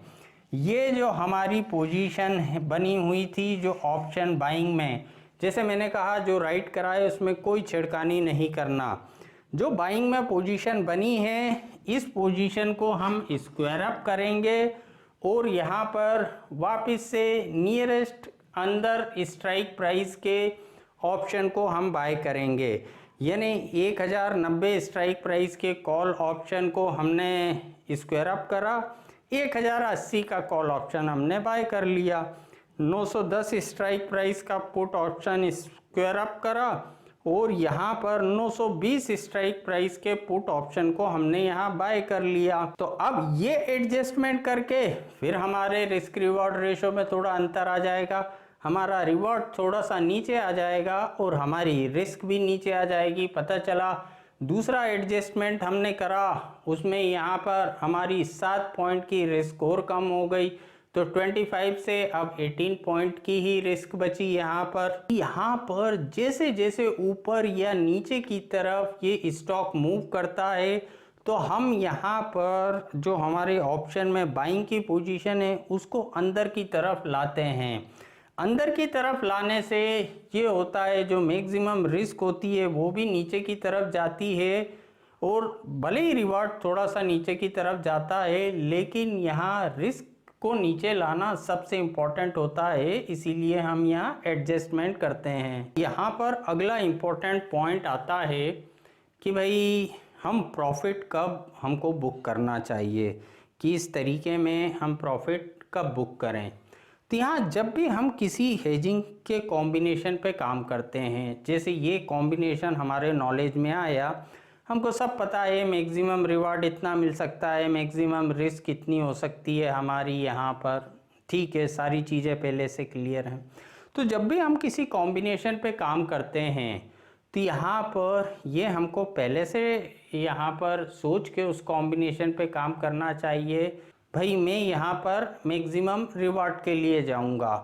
ये जो हमारी पोजीशन बनी हुई थी जो ऑप्शन बाइंग में, जैसे मैंने कहा जो राइट करा है उसमें कोई छिड़कानी नहीं करना। जो बाइंग में पोजीशन बनी है इस पोजीशन को हम स्क्वायर अप करेंगे और यहाँ पर वापस से नियरेस्ट अंदर स्ट्राइक प्राइस के ऑप्शन को हम बाय करेंगे, यानी 1090 स्ट्राइक प्राइस के कॉल ऑप्शन को हमने स्क्वायर अप करा, 1080 का कॉल ऑप्शन हमने बाय कर लिया, 910 स्ट्राइक प्राइस का पुट ऑप्शन स्क्वायर अप करा और यहाँ पर 920 स्ट्राइक प्राइस के पुट ऑप्शन को हमने यहाँ बाय कर लिया। तो अब ये एडजस्टमेंट करके फिर हमारे रिस्क रिवॉर्ड रेशो में थोड़ा अंतर आ जाएगा, हमारा रिवॉर्ड थोड़ा सा नीचे आ जाएगा और हमारी रिस्क भी नीचे आ जाएगी। पता चला दूसरा एडजस्टमेंट हमने करा उसमें यहाँ पर हमारी 7 पॉइंट की रिस्क और कम हो गई, तो 25 से अब 18 पॉइंट की ही रिस्क बची। यहाँ पर जैसे जैसे ऊपर या नीचे की तरफ ये स्टॉक मूव करता है तो हम यहाँ पर जो हमारे ऑप्शन में बाइंग की पोजीशन है उसको अंदर की तरफ लाते हैं। अंदर की तरफ लाने से ये होता है जो मैक्सिमम रिस्क होती है वो भी नीचे की तरफ जाती है और भले ही रिवॉर्ड थोड़ा सा नीचे की तरफ जाता है लेकिन यहाँ रिस्क को नीचे लाना सबसे इम्पोर्टेंट होता है, इसीलिए हम यहाँ एडजस्टमेंट करते हैं। यहाँ पर अगला इम्पोर्टेंट पॉइंट आता है कि भाई हम प्रॉफिट कब हमको बुक करना चाहिए, कि इस तरीके में हम प्रॉफिट कब बुक करें। तो यहाँ जब भी हम किसी हेजिंग के कॉम्बिनेशन पे काम करते हैं, जैसे ये कॉम्बिनेशन हमारे नॉलेज में आया, हमको सब पता है मैक्सिमम रिवार्ड इतना मिल सकता है, मैक्सिमम रिस्क कितनी हो सकती है हमारी यहाँ पर, ठीक है, सारी चीज़ें पहले से क्लियर हैं। तो जब भी हम किसी कॉम्बिनेशन पे काम करते हैं तो यहाँ पर ये हमको पहले से यहाँ पर सोच के उस कॉम्बिनेशन पे काम करना चाहिए। भाई मैं यहाँ पर मैक्सिमम रिवार्ड के लिए जाऊँगा,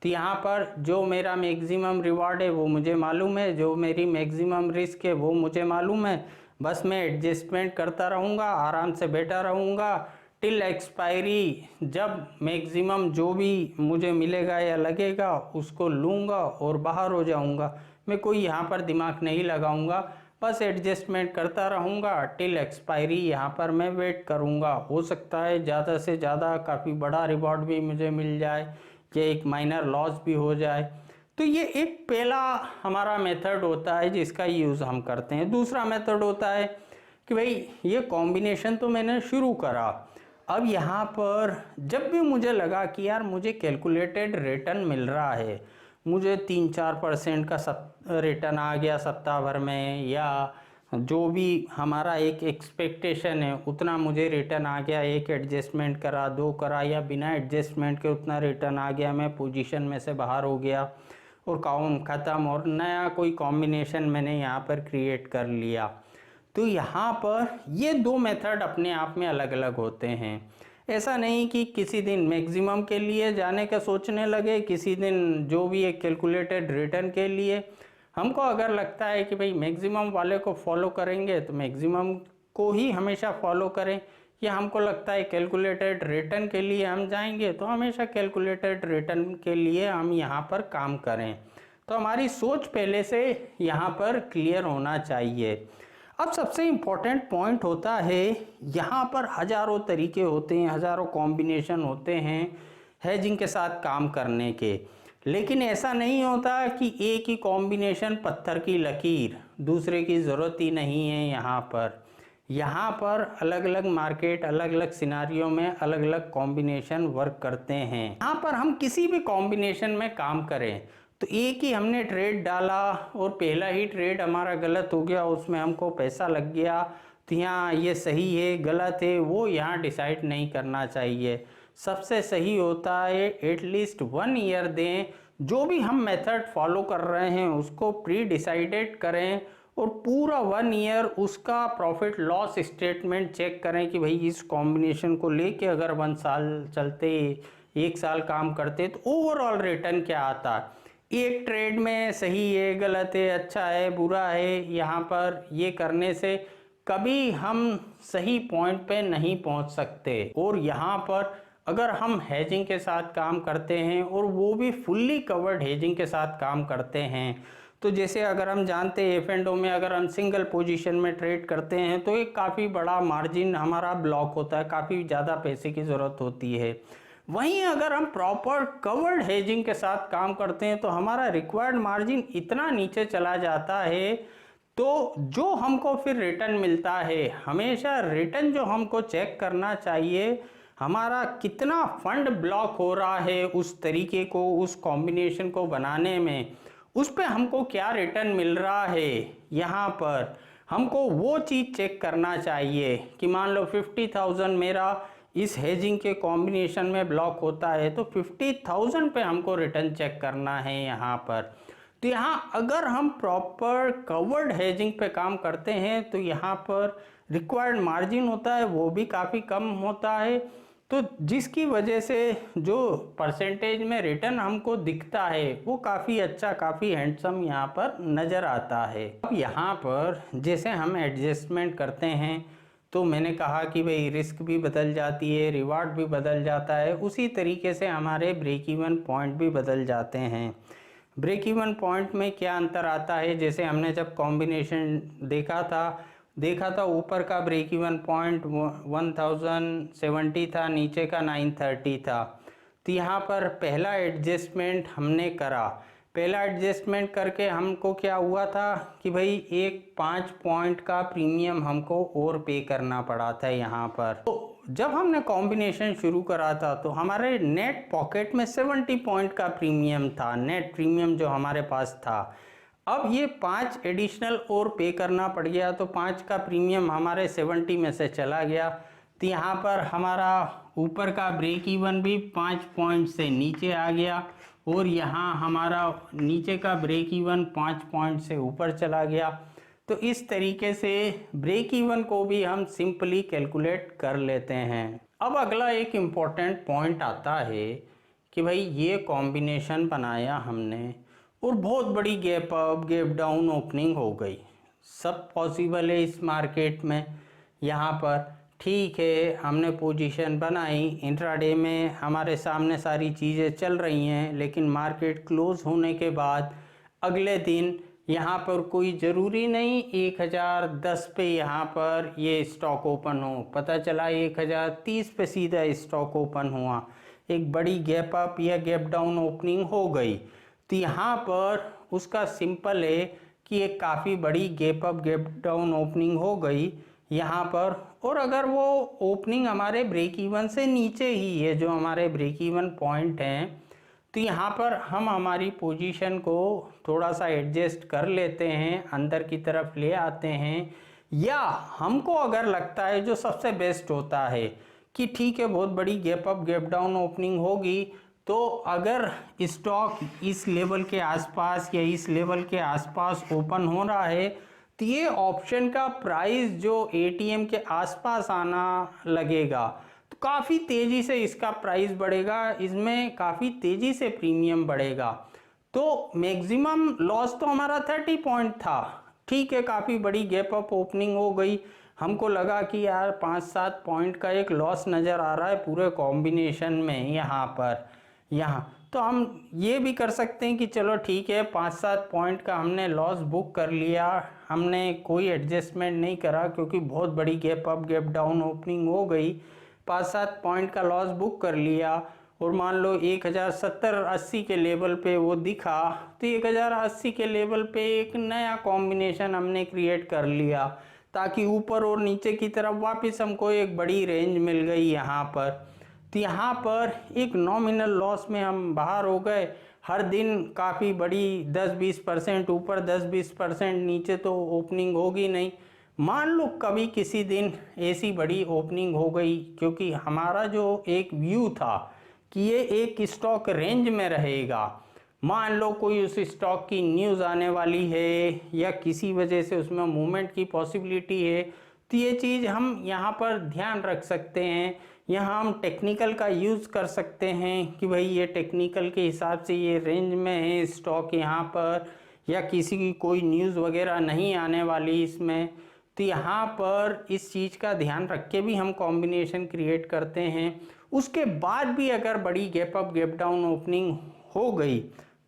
तो यहाँ पर जो मेरा मैक्सिमम रिवार्ड है वो मुझे मालूम है, जो मेरी मैक्सिमम रिस्क है वो मुझे मालूम है, बस मैं एडजस्टमेंट करता रहूँगा, आराम से बैठा रहूँगा टिल एक्सपायरी। जब मैक्सिमम जो भी मुझे मिलेगा या लगेगा उसको लूँगा और बाहर हो जाऊँगा। मैं कोई यहाँ पर दिमाग नहीं लगाऊँगा, बस एडजस्टमेंट करता रहूँगा टिल एक्सपायरी, यहाँ पर मैं वेट करूँगा। हो सकता है ज़्यादा से ज़्यादा काफ़ी बड़ा रिवॉर्ड भी मुझे मिल जाए या एक माइनर लॉस भी हो जाए। तो ये एक पहला हमारा मेथड होता है जिसका यूज़ हम करते हैं। दूसरा मेथड होता है कि भाई ये कॉम्बिनेशन तो मैंने शुरू करा, अब यहाँ पर जब भी मुझे लगा कि यार मुझे कैलकुलेटेड रिटर्न मिल रहा है, मुझे 3-4% का रिटर्न आ गया सप्ताह भर में, या जो भी हमारा एक एक्सपेक्टेशन है उतना मुझे रिटर्न आ गया, एक एडजस्टमेंट करा, 2 करा, या बिना एडजस्टमेंट के उतना रिटर्न आ गया, मैं पोजीशन में से बाहर हो गया और काम ख़त्म और नया कोई कॉम्बिनेशन मैंने यहाँ पर क्रिएट कर लिया। तो यहाँ पर ये 2 मेथड अपने आप में अलग अलग होते हैं। ऐसा नहीं कि किसी दिन मैक्सिमम के लिए जाने का सोचने लगे, किसी दिन जो भी एक कैलकुलेटेड रिटर्न के लिए। हमको अगर लगता है कि भाई मैक्सिमम वाले को फॉलो करेंगे तो मैक्सिमम को ही हमेशा फॉलो करें, या हमको लगता है कैलकुलेटेड रिटर्न के लिए हम जाएंगे तो हमेशा कैलकुलेटेड रिटर्न के लिए हम यहाँ पर काम करें। तो हमारी सोच पहले से यहाँ पर क्लियर होना चाहिए। अब सबसे इम्पोर्टेंट पॉइंट होता है, यहाँ पर हज़ारों तरीके होते हैं, हज़ारों कॉम्बिनेशन होते हैं हेजिंग के साथ काम करने के, लेकिन ऐसा नहीं होता कि एक ही कॉम्बिनेशन पत्थर की लकीर, दूसरे की ज़रूरत ही नहीं है। यहाँ पर अलग अलग मार्केट, अलग अलग सिनारियों में अलग अलग कॉम्बिनेशन वर्क करते हैं। यहाँ पर हम किसी भी कॉम्बिनेशन में काम करें तो एक ही हमने ट्रेड डाला और पहला ही ट्रेड हमारा गलत हो गया, उसमें हमको पैसा लग गया, तो यहाँ ये सही है गलत है वो यहाँ डिसाइड नहीं करना चाहिए। सबसे सही होता है एटलीस्ट 1 ईयर दें, जो भी हम मेथड फॉलो कर रहे हैं उसको प्री डिसाइडेड करें और पूरा 1 ईयर उसका प्रॉफिट लॉस स्टेटमेंट चेक करें कि भाई इस कॉम्बिनेशन को लेके अगर 1 साल चलते, 1 साल काम करते तो ओवरऑल रिटर्न क्या आता है। एक ट्रेड में सही है, गलत है, अच्छा है, बुरा है, यहाँ पर ये करने से कभी हम सही पॉइंट पे नहीं पहुंच सकते। और यहाँ पर अगर हम हेजिंग के साथ काम करते हैं और वो भी फुल्ली कवर्ड हेजिंग के साथ काम करते हैं, तो जैसे अगर हम जानते हैं F&O में अगर हम सिंगल पोजीशन में ट्रेड करते हैं तो एक काफ़ी बड़ा मार्जिन हमारा ब्लॉक होता है, काफ़ी ज़्यादा पैसे की ज़रूरत होती है। वहीं अगर हम प्रॉपर कवर्ड हेजिंग के साथ काम करते हैं तो हमारा रिक्वायर्ड मार्जिन इतना नीचे चला जाता है, तो जो हमको फिर रिटर्न मिलता है, हमेशा रिटर्न जो हमको चेक करना चाहिए हमारा कितना फंड ब्लॉक हो रहा है उस तरीके को, उस कॉम्बिनेशन को बनाने में, उस पे हमको क्या रिटर्न मिल रहा है। यहाँ पर हमको वो चीज़ चेक करना चाहिए कि मान लो 50,000 मेरा इस हेजिंग के कॉम्बिनेशन में ब्लॉक होता है तो 50,000 पे हमको रिटर्न चेक करना है यहाँ पर। तो यहाँ अगर हम प्रॉपर कवर्ड हेजिंग पे काम करते हैं तो यहाँ पर रिक्वायर्ड मार्जिन होता है वो भी काफ़ी कम होता है, तो जिसकी वजह से जो परसेंटेज में रिटर्न हमको दिखता है वो काफ़ी अच्छा, काफ़ी हैंडसम यहाँ पर नज़र आता है। अब यहाँ पर जैसे हम एडजस्टमेंट करते हैं तो मैंने कहा कि भाई रिस्क भी बदल जाती है, रिवार्ड भी बदल जाता है, उसी तरीके से हमारे ब्रेक इवन पॉइंट भी बदल जाते हैं। ब्रेक इवन पॉइंट में क्या अंतर आता है, जैसे हमने जब कॉम्बिनेशन देखा था ऊपर का ब्रेक इवन पॉइंट 1070 था, नीचे का 930 था। तो यहाँ पर पहला एडजस्टमेंट हमने करा, पहला एडजस्टमेंट करके हमको क्या हुआ था कि भाई एक 5 पॉइंट का प्रीमियम हमको और पे करना पड़ा था यहाँ पर। तो जब हमने कॉम्बिनेशन शुरू करा था तो हमारे नेट पॉकेट में 70 पॉइंट का प्रीमियम था, नेट प्रीमियम जो हमारे पास था। अब ये 5 एडिशनल और पे करना पड़ गया तो 5 का प्रीमियम हमारे 70 में से चला गया। तो यहाँ पर हमारा ऊपर का ब्रेक इवन भी 5 पॉइंट से नीचे आ गया और यहाँ हमारा नीचे का ब्रेक इवन 5 पॉइंट से ऊपर चला गया। तो इस तरीके से ब्रेक इवन को भी हम सिंपली कैलकुलेट कर लेते हैं। अब अगला एक इम्पॉर्टेंट पॉइंट आता है कि भाई ये कॉम्बिनेशन बनाया हमने और बहुत बड़ी gap up gap down opening हो गई, सब पॉसिबल है इस मार्केट में। यहाँ पर ठीक है हमने पोजीशन बनाई, इंट्राडे में हमारे सामने सारी चीज़ें चल रही हैं, लेकिन मार्केट क्लोज होने के बाद अगले दिन यहाँ पर कोई ज़रूरी नहीं 1010 पे यहाँ पर ये स्टॉक ओपन हो, पता चला 1030 पे सीधा स्टॉक ओपन हुआ, एक बड़ी गैप अप या गैप डाउन ओपनिंग हो गई। तो यहाँ पर उसका सिंपल है कि एक काफ़ी बड़ी gap up gap down opening हो गई यहाँ पर, और अगर वो ओपनिंग हमारे ब्रेक इवन से नीचे ही है, जो हमारे ब्रेक इवन पॉइंट हैं, तो यहाँ पर हम हमारी पोजीशन को थोड़ा सा एडजस्ट कर लेते हैं, अंदर की तरफ ले आते हैं, या हमको अगर लगता है जो सबसे बेस्ट होता है कि ठीक है बहुत बड़ी gap up gap down opening होगी, तो अगर स्टॉक इस लेवल के आसपास या इस लेवल के आसपास ओपन हो रहा है तो ये ऑप्शन का प्राइस जो एटीएम के आसपास आना लगेगा तो काफ़ी तेज़ी से इसका प्राइस बढ़ेगा, इसमें काफ़ी तेज़ी से प्रीमियम बढ़ेगा। तो मैक्सिमम लॉस तो हमारा 30 पॉइंट था, ठीक है काफ़ी बड़ी गैप अप ओपनिंग हो गई, हमको लगा कि यार 5-7 पॉइंट का एक लॉस नज़र आ रहा है पूरे कॉम्बिनेशन में यहाँ तो हम ये भी कर सकते हैं कि चलो ठीक है 5-7 पॉइंट का हमने लॉस बुक कर लिया, हमने कोई एडजस्टमेंट नहीं करा क्योंकि बहुत बड़ी gap up gap down opening हो गई, 5-7 पॉइंट का लॉस बुक कर लिया और मान लो 1070-80 के लेवल पे वो दिखा तो 1080 के लेवल पे एक नया कॉम्बिनेशन हमने क्रिएट कर लिया ताकि ऊपर और नीचे की तरफ वापस हमको एक बड़ी रेंज मिल गई यहाँ पर। तो यहाँ पर एक नॉमिनल लॉस में हम बाहर हो गए, हर दिन काफ़ी बड़ी 10-20% ऊपर 10-20% नीचे तो ओपनिंग होगी नहीं, मान लो कभी किसी दिन ऐसी बड़ी ओपनिंग हो गई क्योंकि हमारा जो एक व्यू था कि ये एक स्टॉक रेंज में रहेगा, मान लो कोई उस स्टॉक की न्यूज़ आने वाली है या किसी वजह से उसमें मूवमेंट की पॉसिबिलिटी है, तो ये चीज़ हम यहाँ पर ध्यान रख सकते हैं। यहाँ हम टेक्निकल का यूज़ कर सकते हैं कि भाई ये टेक्निकल के हिसाब से ये रेंज में है स्टॉक यहाँ पर, या किसी की कोई न्यूज़ वगैरह नहीं आने वाली इसमें, तो यहाँ पर इस चीज़ का ध्यान रख के भी हम कॉम्बिनेशन क्रिएट करते हैं। उसके बाद भी अगर बड़ी gap up gap down opening हो गई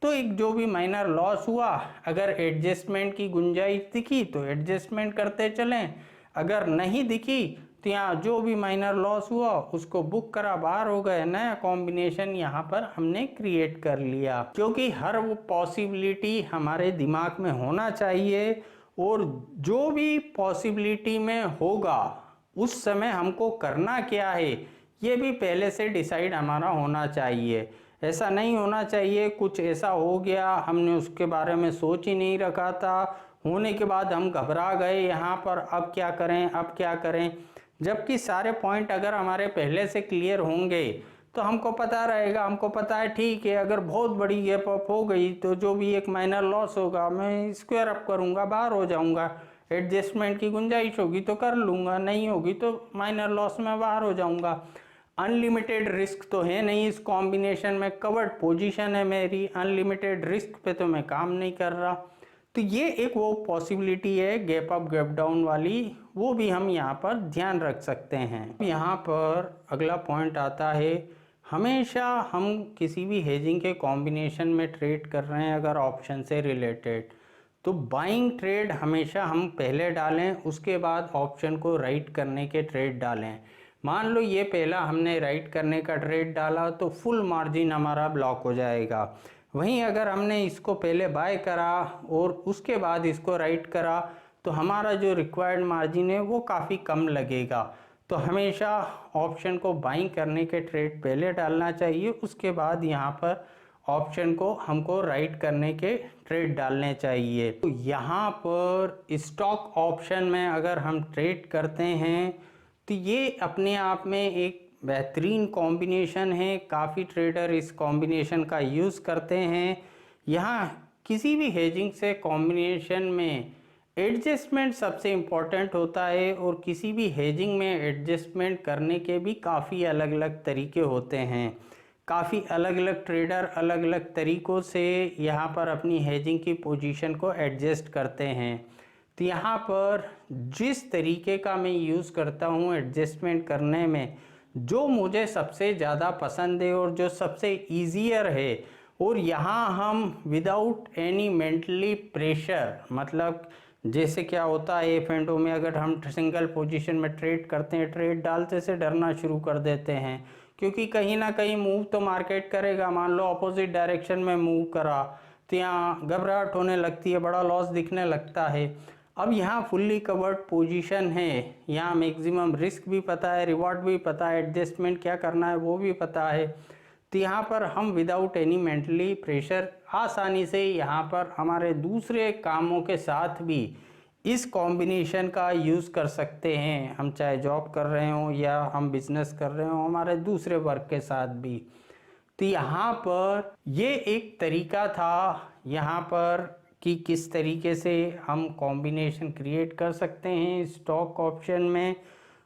तो एक जो भी माइनर लॉस हुआ, अगर एडजस्टमेंट की गुंजाइश दिखी तो एडजस्टमेंट करते चलें, अगर नहीं दिखी तो यहाँ जो भी माइनर लॉस हुआ उसको बुक करा, बाहर हो गए, नया कॉम्बिनेशन यहाँ पर हमने क्रिएट कर लिया। क्योंकि हर वो पॉसिबिलिटी हमारे दिमाग में होना चाहिए और जो भी पॉसिबिलिटी में होगा उस समय हमको करना क्या है ये भी पहले से डिसाइड हमारा होना चाहिए। ऐसा नहीं होना चाहिए कुछ ऐसा हो गया हमने उसके बारे में सोच ही नहीं रखा था, होने के बाद हम घबरा गए यहाँ पर, अब क्या करें अब क्या करें। जबकि सारे पॉइंट अगर हमारे पहले से क्लियर होंगे तो हमको पता रहेगा, हमको पता है ठीक है अगर बहुत बड़ी गैप अप हो गई तो जो भी एक माइनर लॉस होगा मैं स्क्वायर अप करूँगा, बाहर हो जाऊँगा, एडजस्टमेंट की गुंजाइश होगी तो कर लूँगा, नहीं होगी तो माइनर लॉस में बाहर हो जाऊँगा। अनलिमिटेड रिस्क तो है नहीं इस कॉम्बिनेशन में, कवर्ड पोजीशन है मेरी, अनलिमिटेड रिस्क पे तो मैं काम नहीं कर रहा। तो ये एक वो पॉसिबिलिटी है गैप अप गैप डाउन वाली, वो भी हम यहाँ पर ध्यान रख सकते हैं। यहाँ पर अगला पॉइंट आता है, हमेशा हम किसी भी हेजिंग के कॉम्बिनेशन में ट्रेड कर रहे हैं अगर ऑप्शन से रिलेटेड, तो बाइंग ट्रेड हमेशा हम पहले डालें, उसके बाद ऑप्शन को राइट करने के ट्रेड डालें। मान लो ये पहला हमने राइट करने का ट्रेड डाला तो फुल मार्जिन हमारा ब्लॉक हो जाएगा। वहीं अगर हमने इसको पहले बाय करा और उसके बाद इसको राइट करा तो हमारा जो रिक्वायर्ड मार्जिन है वो काफ़ी कम लगेगा। तो हमेशा ऑप्शन को बाइंग करने के ट्रेड पहले डालना चाहिए, उसके बाद यहाँ पर ऑप्शन को हमको राइट करने के ट्रेड डालने चाहिए। तो यहाँ पर स्टॉक ऑप्शन में अगर हम ट्रेड करते हैं तो ये अपने आप में एक बेहतरीन कॉम्बिनेशन है, काफ़ी ट्रेडर इस कॉम्बिनेशन का यूज़ करते हैं। यहाँ किसी भी हेजिंग से कॉम्बिनेशन में एडजस्टमेंट सबसे इम्पॉर्टेंट होता है और किसी भी हेजिंग में एडजस्टमेंट करने के भी काफ़ी अलग अलग तरीके होते हैं। काफ़ी अलग अलग ट्रेडर अलग अलग तरीक़ों से यहाँ पर अपनी हेजिंग की पोजीशन को एडजस्ट करते हैं। तो यहाँ पर जिस तरीके का मैं यूज़ करता हूँ एडजस्टमेंट करने में, जो मुझे सबसे ज़्यादा पसंद है और जो सबसे ईज़ियर है, और यहाँ हम विदाउट एनी मेंटली प्रेशर, मतलब जैसे क्या होता है F&O में अगर हम सिंगल पोजीशन में ट्रेड करते हैं, ट्रेड डालते से डरना शुरू कर देते हैं क्योंकि कहीं ना कहीं मूव तो मार्केट करेगा। मान लो अपोजिट डायरेक्शन में मूव करा तो यहाँ घबराहट होने लगती है, बड़ा लॉस दिखने लगता है। अब यहाँ फुल्ली कवर्ड पोजीशन है, यहाँ मैक्सिमम रिस्क भी पता है, रिवॉर्ड भी पता है, एडजस्टमेंट क्या करना है वो भी पता है। तो यहाँ पर हम विदाउट एनी मेंटली प्रेशर आसानी से यहाँ पर हमारे दूसरे कामों के साथ भी इस कॉम्बिनेशन का यूज़ कर सकते हैं। हम चाहे जॉब कर रहे हों या हम बिजनेस कर रहे हों, हमारे दूसरे वर्क के साथ भी। तो यहाँ पर ये एक तरीका था यहाँ पर कि किस तरीके से हम कॉम्बिनेशन क्रिएट कर सकते हैं स्टॉक ऑप्शन में,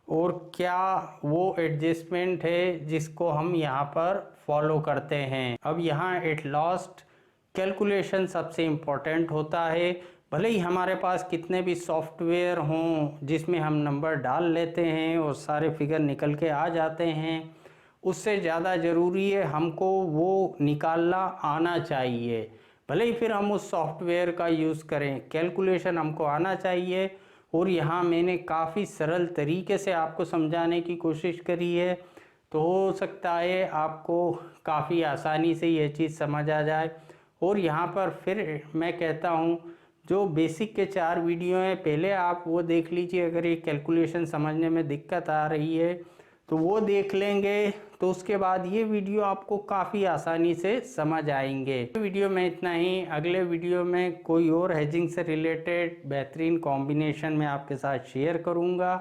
और क्या वो एडजस्टमेंट है जिसको हम यहाँ पर फॉलो करते हैं। अब यहाँ एट लास्ट कैलकुलेशन सबसे इम्पोर्टेंट होता है। भले ही हमारे पास कितने भी सॉफ्टवेयर हों जिसमें हम नंबर डाल लेते हैं और सारे फिगर निकल के आ जाते हैं, उससे ज़्यादा ज़रूरी है हमको वो निकालना आना चाहिए। भले ही फिर हम उस सॉफ्टवेयर का यूज़ करें, कैलकुलेशन हमको आना चाहिए। और यहाँ मैंने काफ़ी सरल तरीके से आपको समझाने की कोशिश करी है, तो हो सकता है आपको काफ़ी आसानी से ये चीज़ समझ आ जाए। और यहाँ पर फिर मैं कहता हूँ जो बेसिक के 4 वीडियो हैं पहले आप वो देख लीजिए, अगर ये कैलकुलेशन समझने में दिक्कत आ रही है तो वो देख लेंगे, तो उसके बाद ये वीडियो आपको काफ़ी आसानी से समझ आएंगे। वीडियो में इतना ही, अगले वीडियो में कोई और हेजिंग से रिलेटेड बेहतरीन कॉम्बिनेशन में आपके साथ शेयर करूँगा,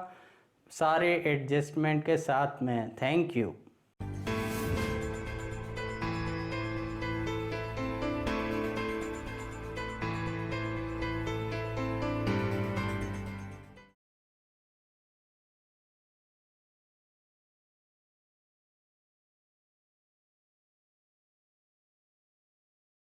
सारे एडजस्टमेंट के साथ में। Thank you.